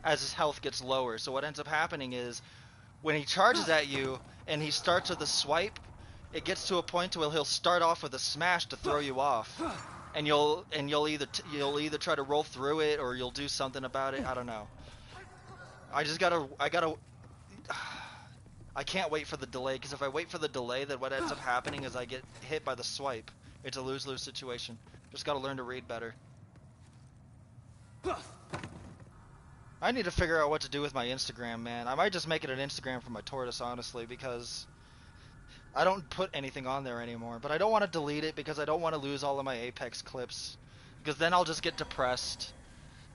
as his health gets lower. So what ends up happening is, when he charges at you and he starts with a swipe, it gets to a point where he'll start off with a smash to throw you off, and you'll either try to roll through it or you'll do something about it. I don't know. I can't wait for the delay, because if I wait for the delay, then what ends up happening is I get hit by the swipe. It's a lose-lose situation. Just gotta learn to read better. I need to figure out what to do with my Instagram, man. I might just make it an Instagram for my tortoise, honestly, because I don't put anything on there anymore. But I don't want to delete it because I don't want to lose all of my Apex clips, because then I'll just get depressed.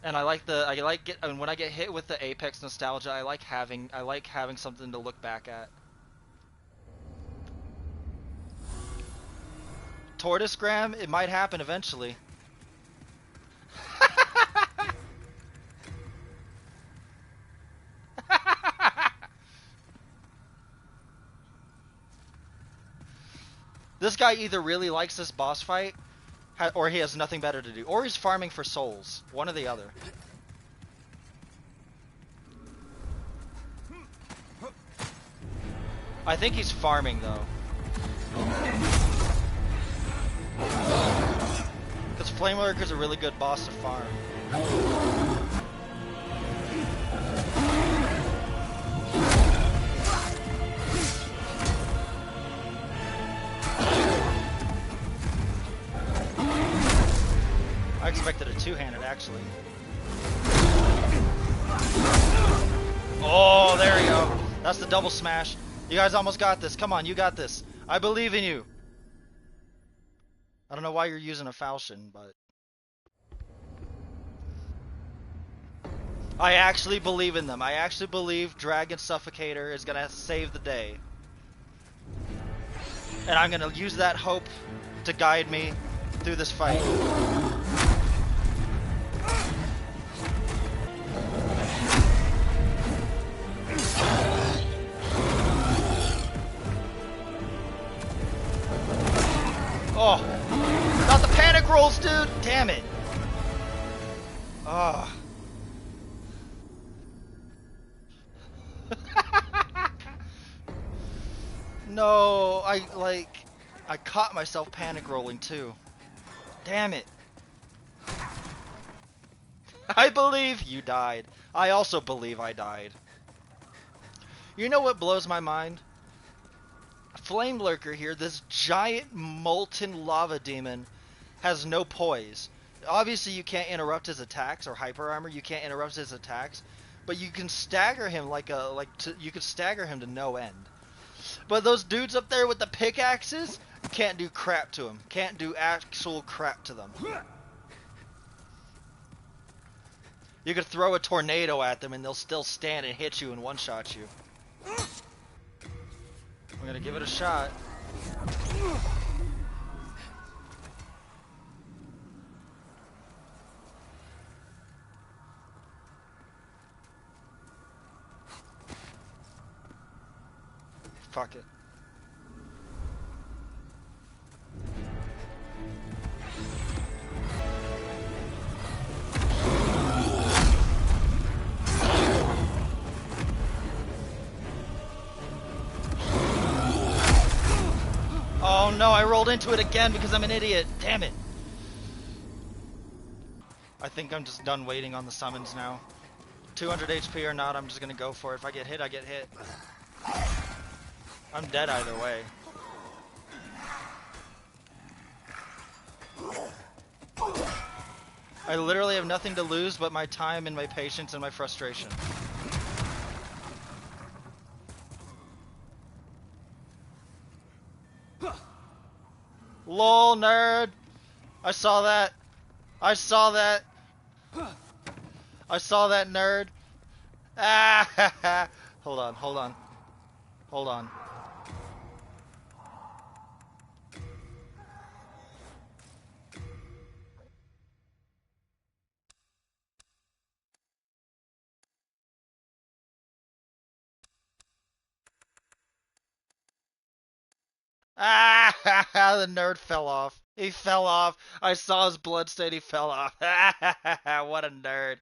And and when I get hit with the Apex nostalgia, I like having something to look back at. Tortoisegram, it might happen eventually. This guy either really likes this boss fight, or he has nothing better to do, or he's farming for souls. One or the other. I think he's farming, though. Because Flame Lurker's a really good boss to farm. I expected a two-handed, actually. Oh, there we go. That's the double smash. You guys almost got this. Come on, you got this. I believe in you. I don't know why you're using a falchion, but... I actually believe in them. I actually believe Dragon Suffocator is gonna save the day. And I'm gonna use that hope to guide me through this fight. Oh, not the panic rolls, dude! Damn it! Oh. No, I caught myself panic rolling too. Damn it. I believe you died. I also believe I died. You know what blows my mind? flame lurker here, this giant molten lava demon, has no poise. Obviously, you can't interrupt his attacks or hyper armor. You can't interrupt his attacks, but you can stagger him you can stagger him to no end. But those dudes up there with the pickaxes can't do crap to him. Can't do actual crap to them. You could throw a tornado at them and they'll still stand and hit you and one-shot you. I'm gonna give it a shot. Fuck it. Oh no, I rolled into it again because I'm an idiot. Damn it. I think I'm just done waiting on the summons now. 200 HP or not, I'm just gonna go for it. If I get hit, I get hit. I'm dead either way. I literally have nothing to lose but my time and my patience and my frustration. LOL, nerd! I saw that! I saw that! I saw that, nerd! Ah! Hold on, hold on. Hold on. Ah! The nerd fell off. He fell off. I saw his blood stain. He fell off. What a nerd.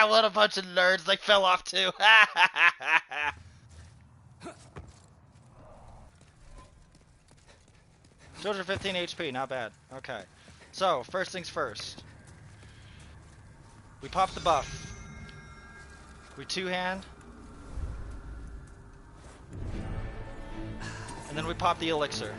What a bunch of nerds. They fell off too. 215 HP, not bad. Okay. So, first things first. We pop the buff. We two-hand. And then we pop the elixir.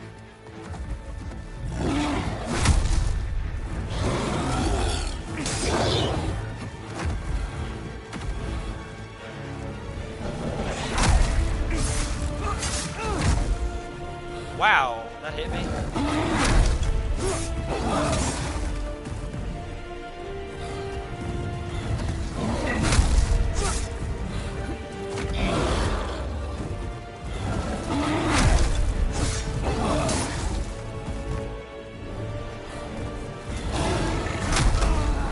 Wow, that hit me.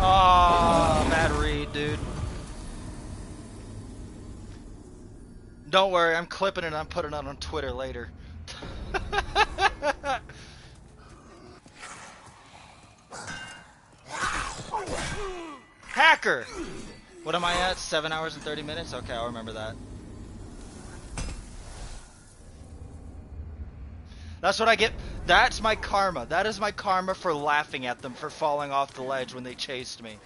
Oh, bad read, dude. Don't worry, I'm clipping it and I'm putting it on Twitter later. Hacker! What am I at? 7 hours and 30 minutes? Okay, I'll remember that. That's what I get. That's my karma. That is my karma for laughing at them for falling off the ledge when they chased me.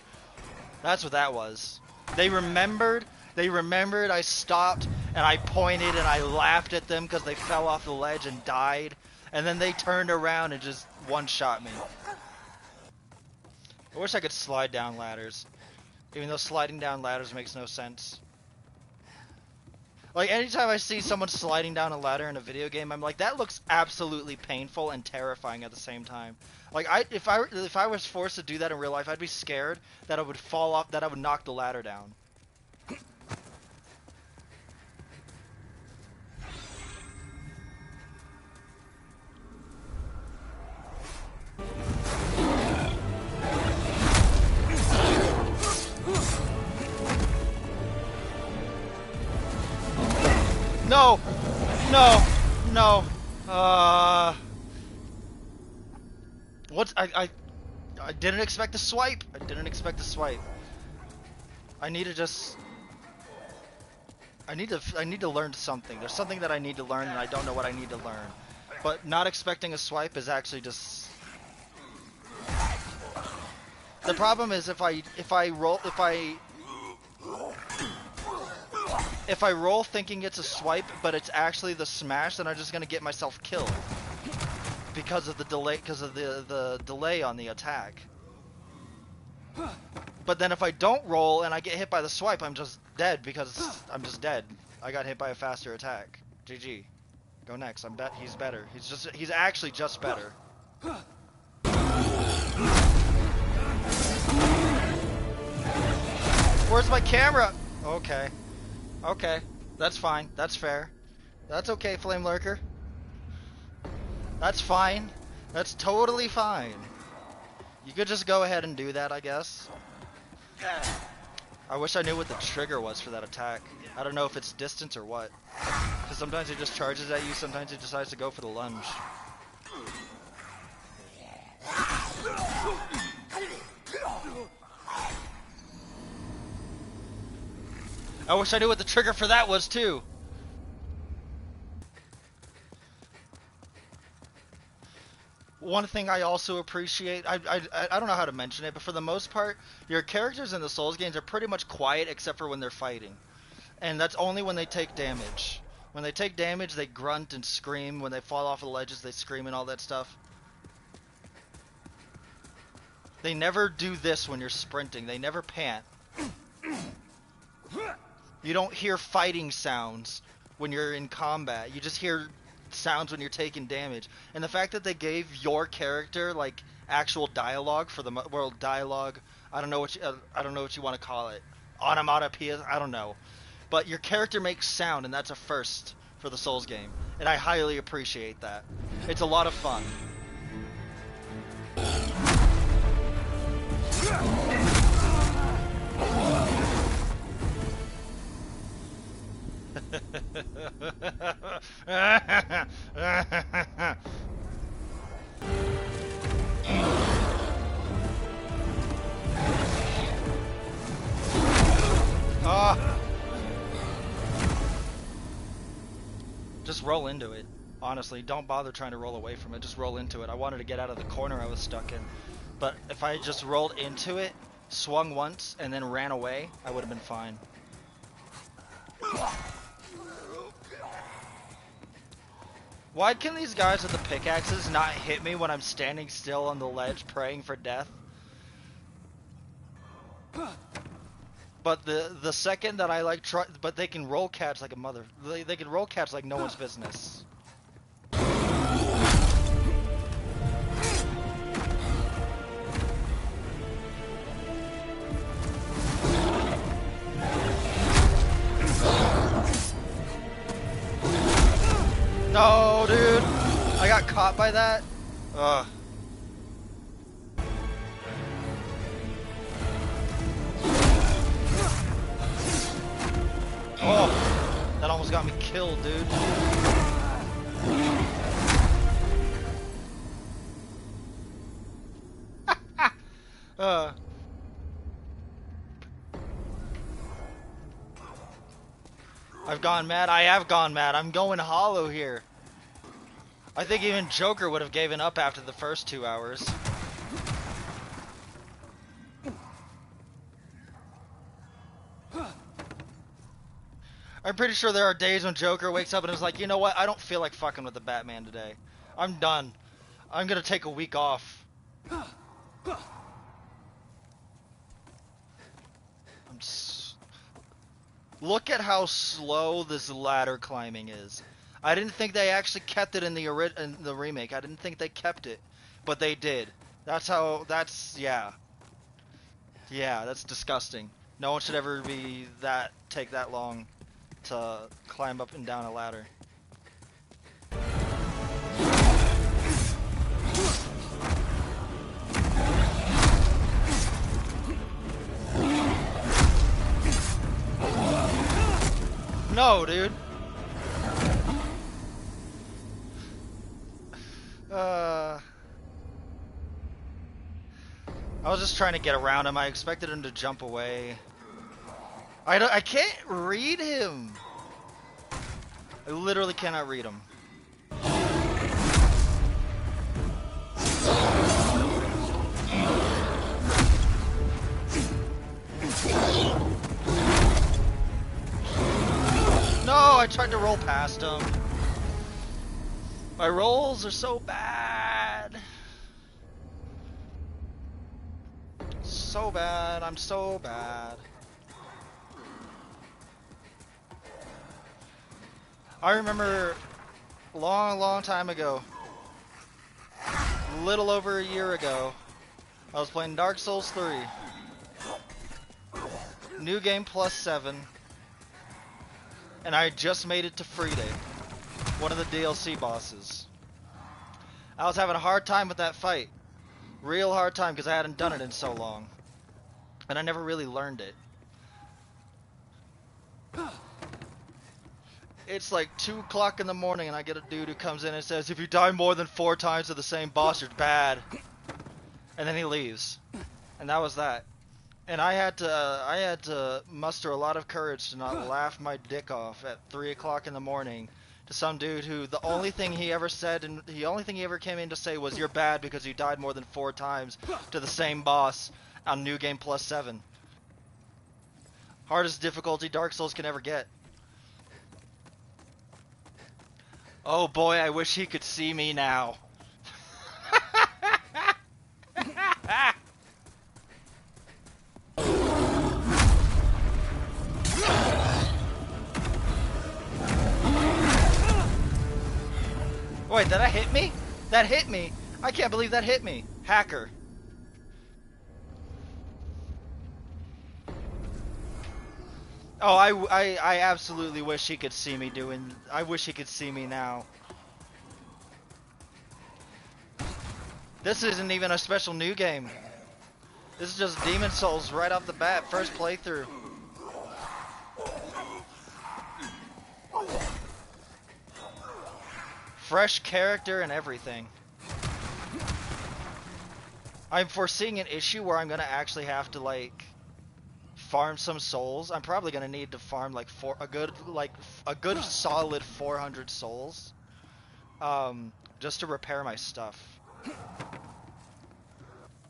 That's what that was. They remembered I stopped and I pointed and I laughed at them because they fell off the ledge and died. And then they turned around and just one-shot me. I wish I could slide down ladders. Even though sliding down ladders makes no sense. Like, anytime I see someone sliding down a ladder in a video game, I'm like, that looks absolutely painful and terrifying at the same time. Like, if I was forced to do that in real life, I'd be scared that I would fall off, that I would knock the ladder down. No! No! No! What? I didn't expect the swipe. I didn't expect the swipe. I need to just... I need to learn something. There's something that I need to learn and I don't know what I need to learn. But not expecting a swipe is actually just... The problem is if I roll thinking it's a swipe, but it's actually the smash, then I'm just gonna get myself killed because of the delay on the attack. But then if I don't roll and I get hit by the swipe, I'm just dead because I'm just dead. I got hit by a faster attack. GG. Go next. He's better. He's actually just better. Where's my camera? Okay. Okay. That's fine. That's fair. That's okay, Flame Lurker. That's fine. That's totally fine. You could just go ahead and do that, I guess. I wish I knew what the trigger was for that attack. I don't know if it's distance or what. Because sometimes it just charges at you, sometimes it decides to go for the lunge. I wish I knew what the trigger for that was too. One thing I also appreciate, I don't know how to mention it, but for the most part, your characters in the Souls games are pretty much quiet except for when they're fighting. And that's only when they take damage. When they take damage, they grunt and scream. When they fall off the ledges, they scream and all that stuff. They never do this when you're sprinting. They never pant. You don't hear fighting sounds when you're in combat. You just hear sounds when you're taking damage. And the fact that they gave your character like actual dialogue for the world dialogue, I don't know what you want to call it. Onomatopoeia, I don't know. But your character makes sound, and that's a first for the Souls game. And I highly appreciate that. It's a lot of fun. Just roll into it. Honestly, don't bother trying to roll away from it. Just roll into it. I wanted to get out of the corner I was stuck in. But if I just rolled into it, swung once, and then ran away, I would have been fine. Why can these guys with the pickaxes not hit me when I'm standing still on the ledge praying for death? But the second that I like try, but they can roll catch like a mother. They can roll catch like no one's business. No, dude. I got caught by that. Ugh. Oh, that almost got me killed, dude. I've gone mad. I have gone mad. I'm going hollow here. I think even Joker would have given up after the first 2 hours. I'm pretty sure there are days when Joker wakes up and is like, you know what? I don't feel like fucking with the Batman today. I'm done. I'm gonna take a week off. Look at how slow this ladder climbing is. I didn't think they actually kept it in the remake. I didn't think they kept it, but they did. Yeah. Yeah, that's disgusting. No one should ever take that long to climb up and down a ladder. No, dude. I was just trying to get around him. I expected him to jump away. I can't read him. I literally cannot read him. No, I tried to roll past him. My rolls are so bad. So bad, I'm so bad. I remember a long time ago, a little over a year ago, I was playing Dark Souls 3. New game +7. And I just made it to Friday, one of the DLC bosses. I was having a hard time with that fight. Real hard time because I hadn't done it in so long. And I never really learned it. It's like 2 o'clock in the morning and I get a dude who comes in and says, if you die more than 4 times to the same boss, you're bad. And then he leaves. And that was that. And I had to muster a lot of courage to not laugh my dick off at 3 o'clock in the morning to some dude who the only thing he ever said and the only thing he ever came in to say was you're bad because you died more than 4 times to the same boss on New Game +7. Hardest difficulty Dark Souls can ever get. Oh boy, I wish he could see me now. Wait, did that hit me? That hit me? I can't believe that hit me. Hacker. Oh, I absolutely wish he could see me doing... I wish he could see me now. This isn't even a special new game. This is just Demon Souls right off the bat, first playthrough. Fresh character and everything. I'm foreseeing an issue where I'm gonna actually have to like farm some souls. I'm probably gonna need to farm like a good solid 400 souls, just to repair my stuff.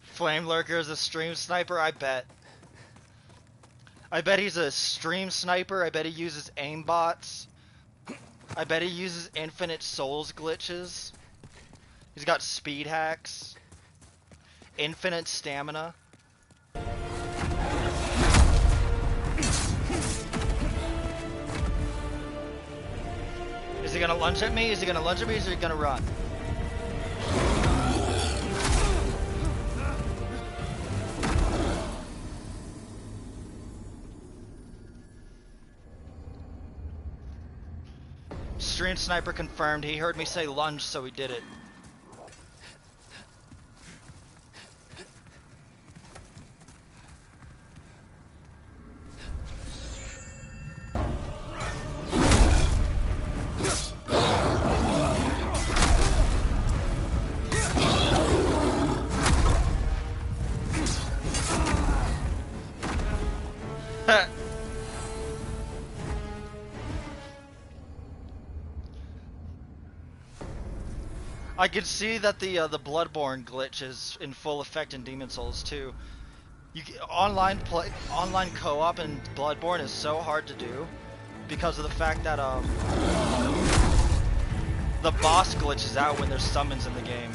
Flame Lurker is a stream sniper, I bet. I bet he's a stream sniper. I bet he uses aimbots. I bet he uses infinite souls glitches. He's got speed hacks. Infinite stamina. Is he gonna lunge at me? Is he gonna lunge at me? Or is he gonna run? Stream sniper confirmed. He heard me say lunge, so he did it. I can see that the Bloodborne glitch is in full effect in Demon Souls too. Online co-op in Bloodborne is so hard to do because of the fact that the boss glitches out when there's summons in the game.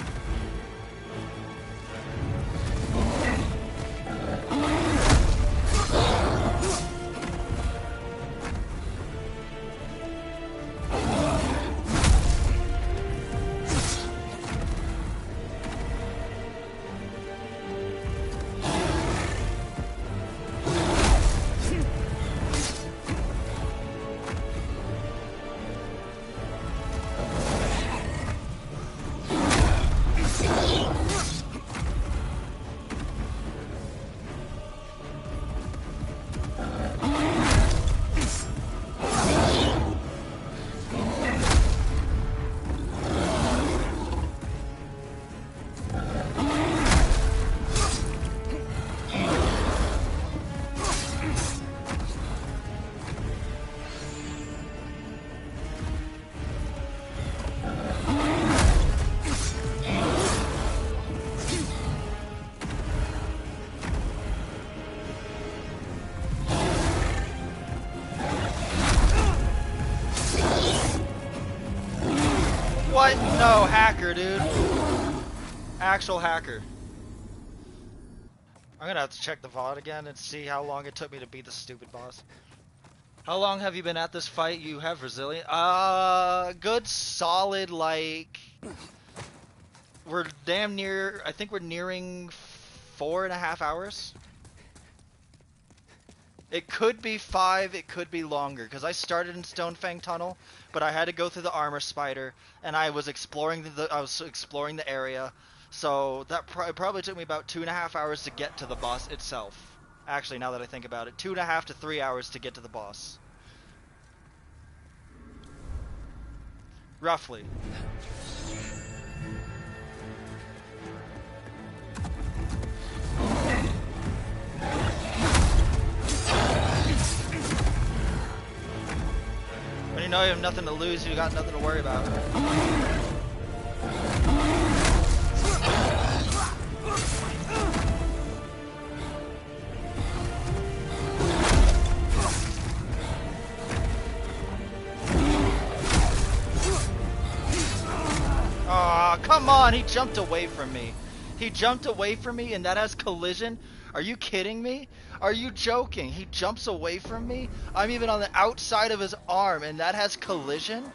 hacker, dude. Actual hacker. I'm gonna have to check the VOD again and see how long it took me to beat the stupid boss. How long have you been at this fight? You have resilient? Good solid, like... We're damn near... I think we're nearing 4.5 hours. It could be 5, it could be longer, because I started in Stonefang Tunnel, but I had to go through the Armor Spider, and I was exploring the area, so that probably took me about 2.5 hours to get to the boss itself. Actually, now that I think about it, 2.5 to 3 hours to get to the boss. Roughly. When you know you have nothing to lose, you got nothing to worry about. Aw, come on, he jumped away from me. He jumped away from me and that has collision? Are you kidding me? Are you joking? He jumps away from me? I'm even on the outside of his arm and that has collision?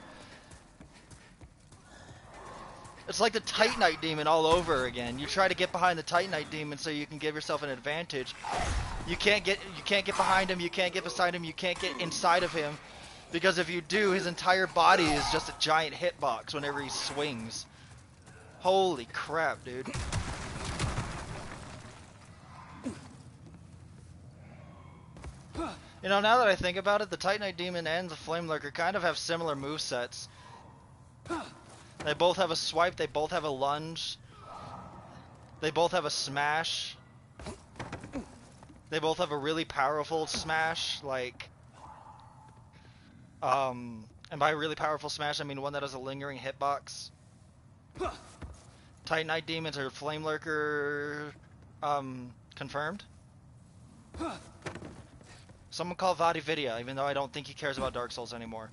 It's like the Titanite demon all over again. You try to get behind the Titanite demon so you can give yourself an advantage. You can't get behind him, you can't get beside him, you can't get inside of him. Because if you do, his entire body is just a giant hitbox whenever he swings. Holy crap, dude. You know, now that I think about it, the Titanite Demon and the Flame Lurker kind of have similar movesets. They both have a swipe, they both have a lunge. They both have a smash. They both have a really powerful smash, like... and by really powerful smash, I mean one that has a lingering hitbox. Titanite Demons or Flame Lurker, confirmed. Someone call VodiVidia, even though I don't think he cares about Dark Souls anymore.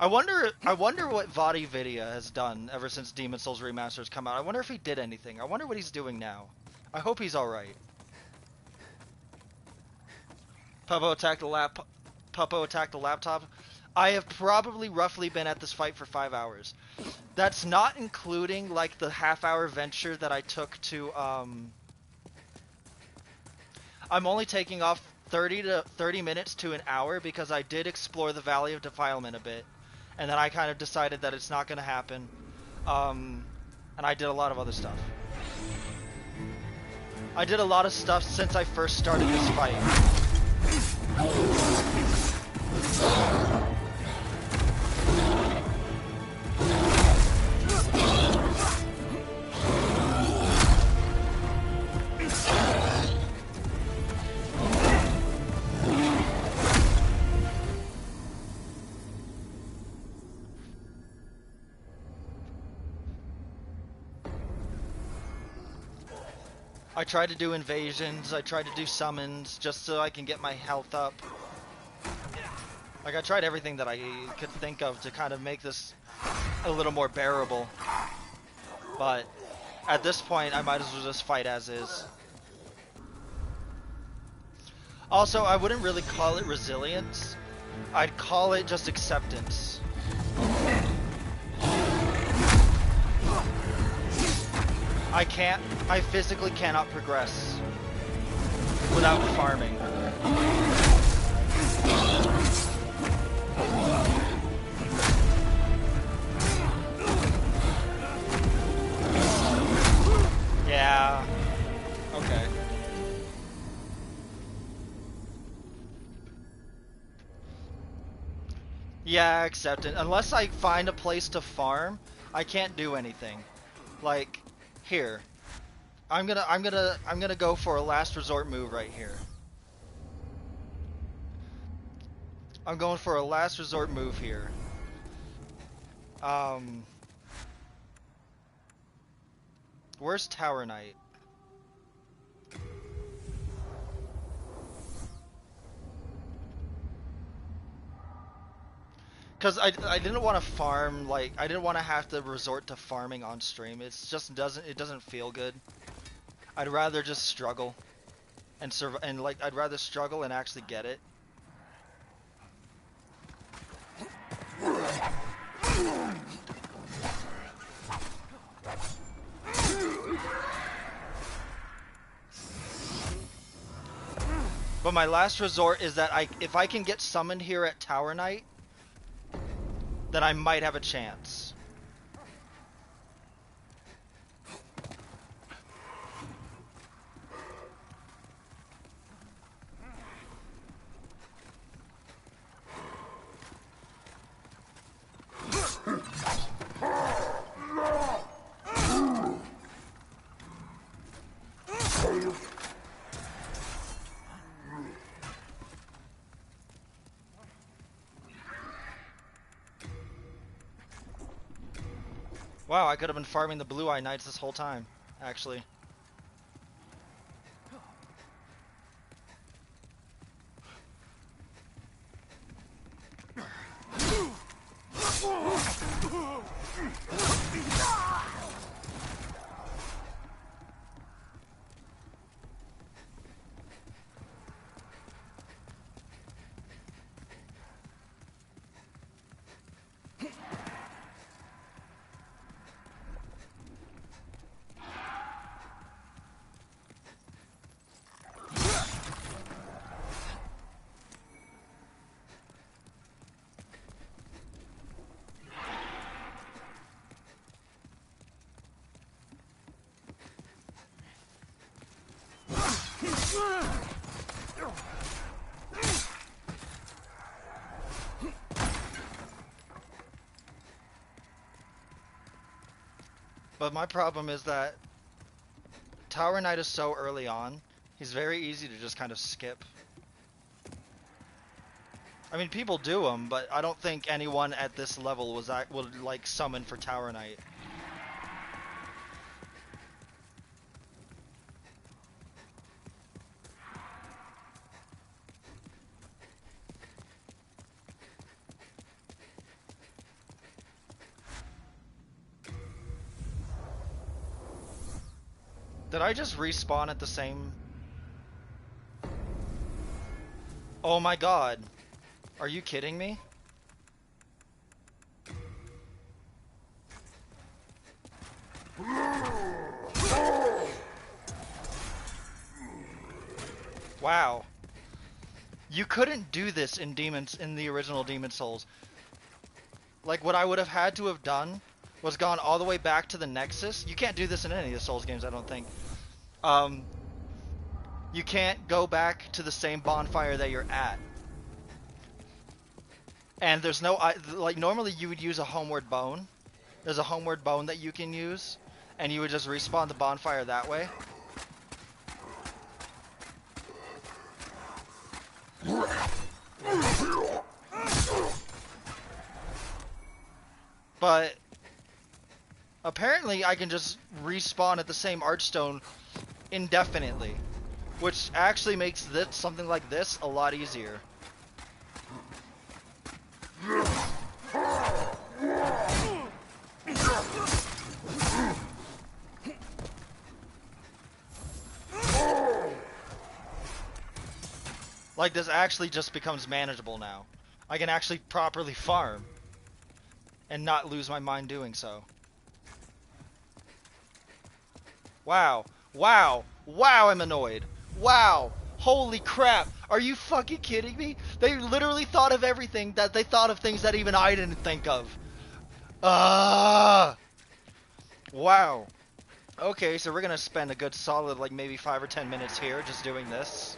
I wonder what VodiVidia has done ever since Demon Souls Remastered has come out. I wonder if he did anything. I wonder what he's doing now. I hope he's alright. Puppo attacked the laptop. I have probably roughly been at this fight for 5 hours. That's not including like the half-hour venture that I took to I'm only taking off 30 minutes to an hour because I did explore the Valley of Defilement a bit. And then I kind of decided that it's not going to happen. And I did a lot of other stuff. I did a lot of stuff since I first started this fight. I tried to do invasions, I tried to do summons, just so I can get my health up. Like, I tried everything that I could think of to kind of make this a little more bearable. But, at this point, I might as well just fight as is. Also, I wouldn't really call it resilience. I'd call it just acceptance. I physically cannot progress without farming. Yeah. Okay. Yeah, accept it. Unless I find a place to farm, I can't do anything. Like, here. I'm gonna go for a last resort move right here. I'm going for a last resort move here. Where's Tower Knight? Because I didn't want to farm, like, I didn't want to have to resort to farming on stream. It doesn't feel good. I'd rather just struggle and I'd rather struggle and actually get it. But my last resort is that if I can get summoned here at Tower Knight, then I might have a chance. Wow, I could have been farming the Blue Eye Knights this whole time, actually. But my problem is that Tower Knight is so early on, he's very easy to just kind of skip. I mean, people do them, but I don't think anyone at this level would like summon for Tower Knight. Did I just respawn at the same... Oh my god. Are you kidding me? Wow. You couldn't do this in the original Demon's Souls. Like, what I would have had to have done was gone all the way back to the Nexus. You can't do this in any of the Souls games, I don't think. You can't go back to the same bonfire that you're at. And there's no, like, normally you would use a homeward bone. There's a homeward bone that you can use, and you would just respawn the bonfire that way. But apparently I can just respawn at the same archstone indefinitely, which actually makes something like this a lot easier. Like, this actually just becomes manageable now. I can actually properly farm and not lose my mind doing so. Wow. Wow. Wow, I'm annoyed. Wow. Holy crap. Are you fucking kidding me? They literally thought of everything that they thought of things that even I didn't think of. Wow. Okay, so we're gonna spend a good solid, like, maybe 5 or 10 minutes here just doing this.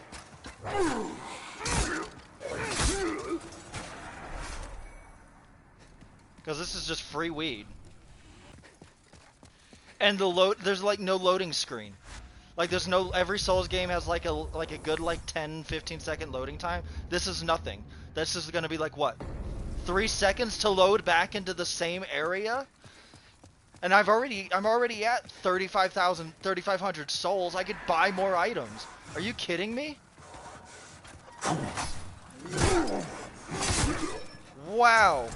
Because this is just free weed. And there's like no loading screen. Like, there's no, every Souls game has like a good like 10-15 second loading time. This is nothing. This is gonna be like, what, 3 seconds to load back into the same area? And I'm already at 3,500 souls. I could buy more items. Are you kidding me? Wow.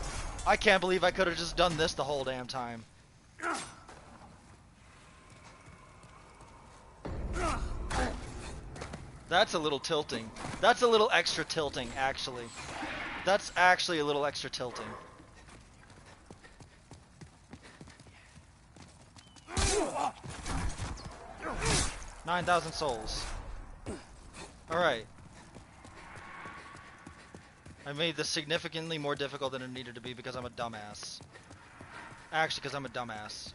I can't believe I could have just done this the whole damn time. That's a little tilting. That's a little extra tilting, actually. That's actually a little extra tilting. 9,000 souls. Alright. I made this significantly more difficult than it needed to be because I'm a dumbass. Actually, because I'm a dumbass.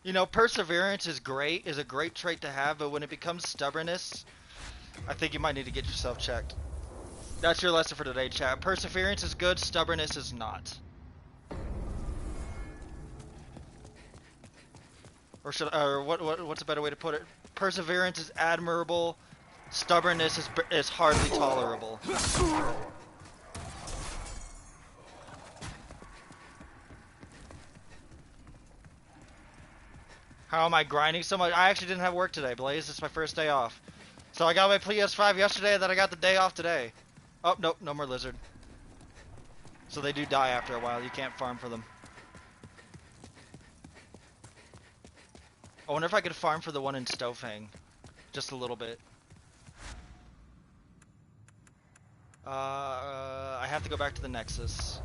You know, perseverance is great, is a great trait to have, but when it becomes stubbornness, I think you might need to get yourself checked. That's your lesson for today, chat. Perseverance is good, stubbornness is not. Or what's a better way to put it? Perseverance is admirable, stubbornness is hardly tolerable. How am I grinding so much? I actually didn't have work today, Blaze. It's my first day off. So I got my PS5 yesterday, and then I got the day off today. Oh, nope, no more lizard. So they do die after a while. You can't farm for them. I wonder if I could farm for the one in Stofang. Just a little bit. I have to go back to the Nexus.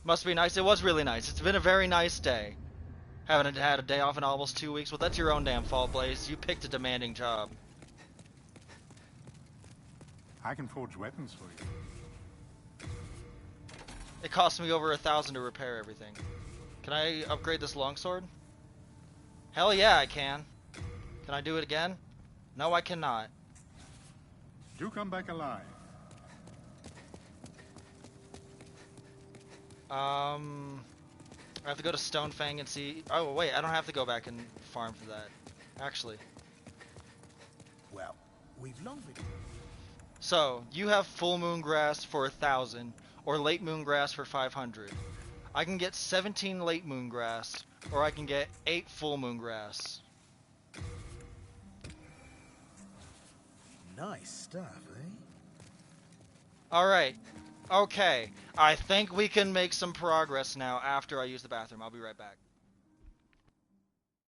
Must be nice. It was really nice. It's been a very nice day. Haven't had a day off in almost 2 weeks. Well, that's your own damn fault, Blaze. You picked a demanding job.
I can forge weapons for you.
It cost me over 1,000 to repair everything. Can I upgrade this longsword? Hell yeah, I can. Can I do it again? No, I cannot.
Do come back alive.
I have to go to Stonefang and see... Oh, wait, I don't have to go back and farm for that. Actually.
Well, we've long been...
So, you have full moon grass for 1,000, or late moon grass for 500. I can get 17 late moon grass, or I can get 8 full moon grass.
Nice stuff, eh?
Alright. Okay. I think we can make some progress now after I use the bathroom. I'll be right back.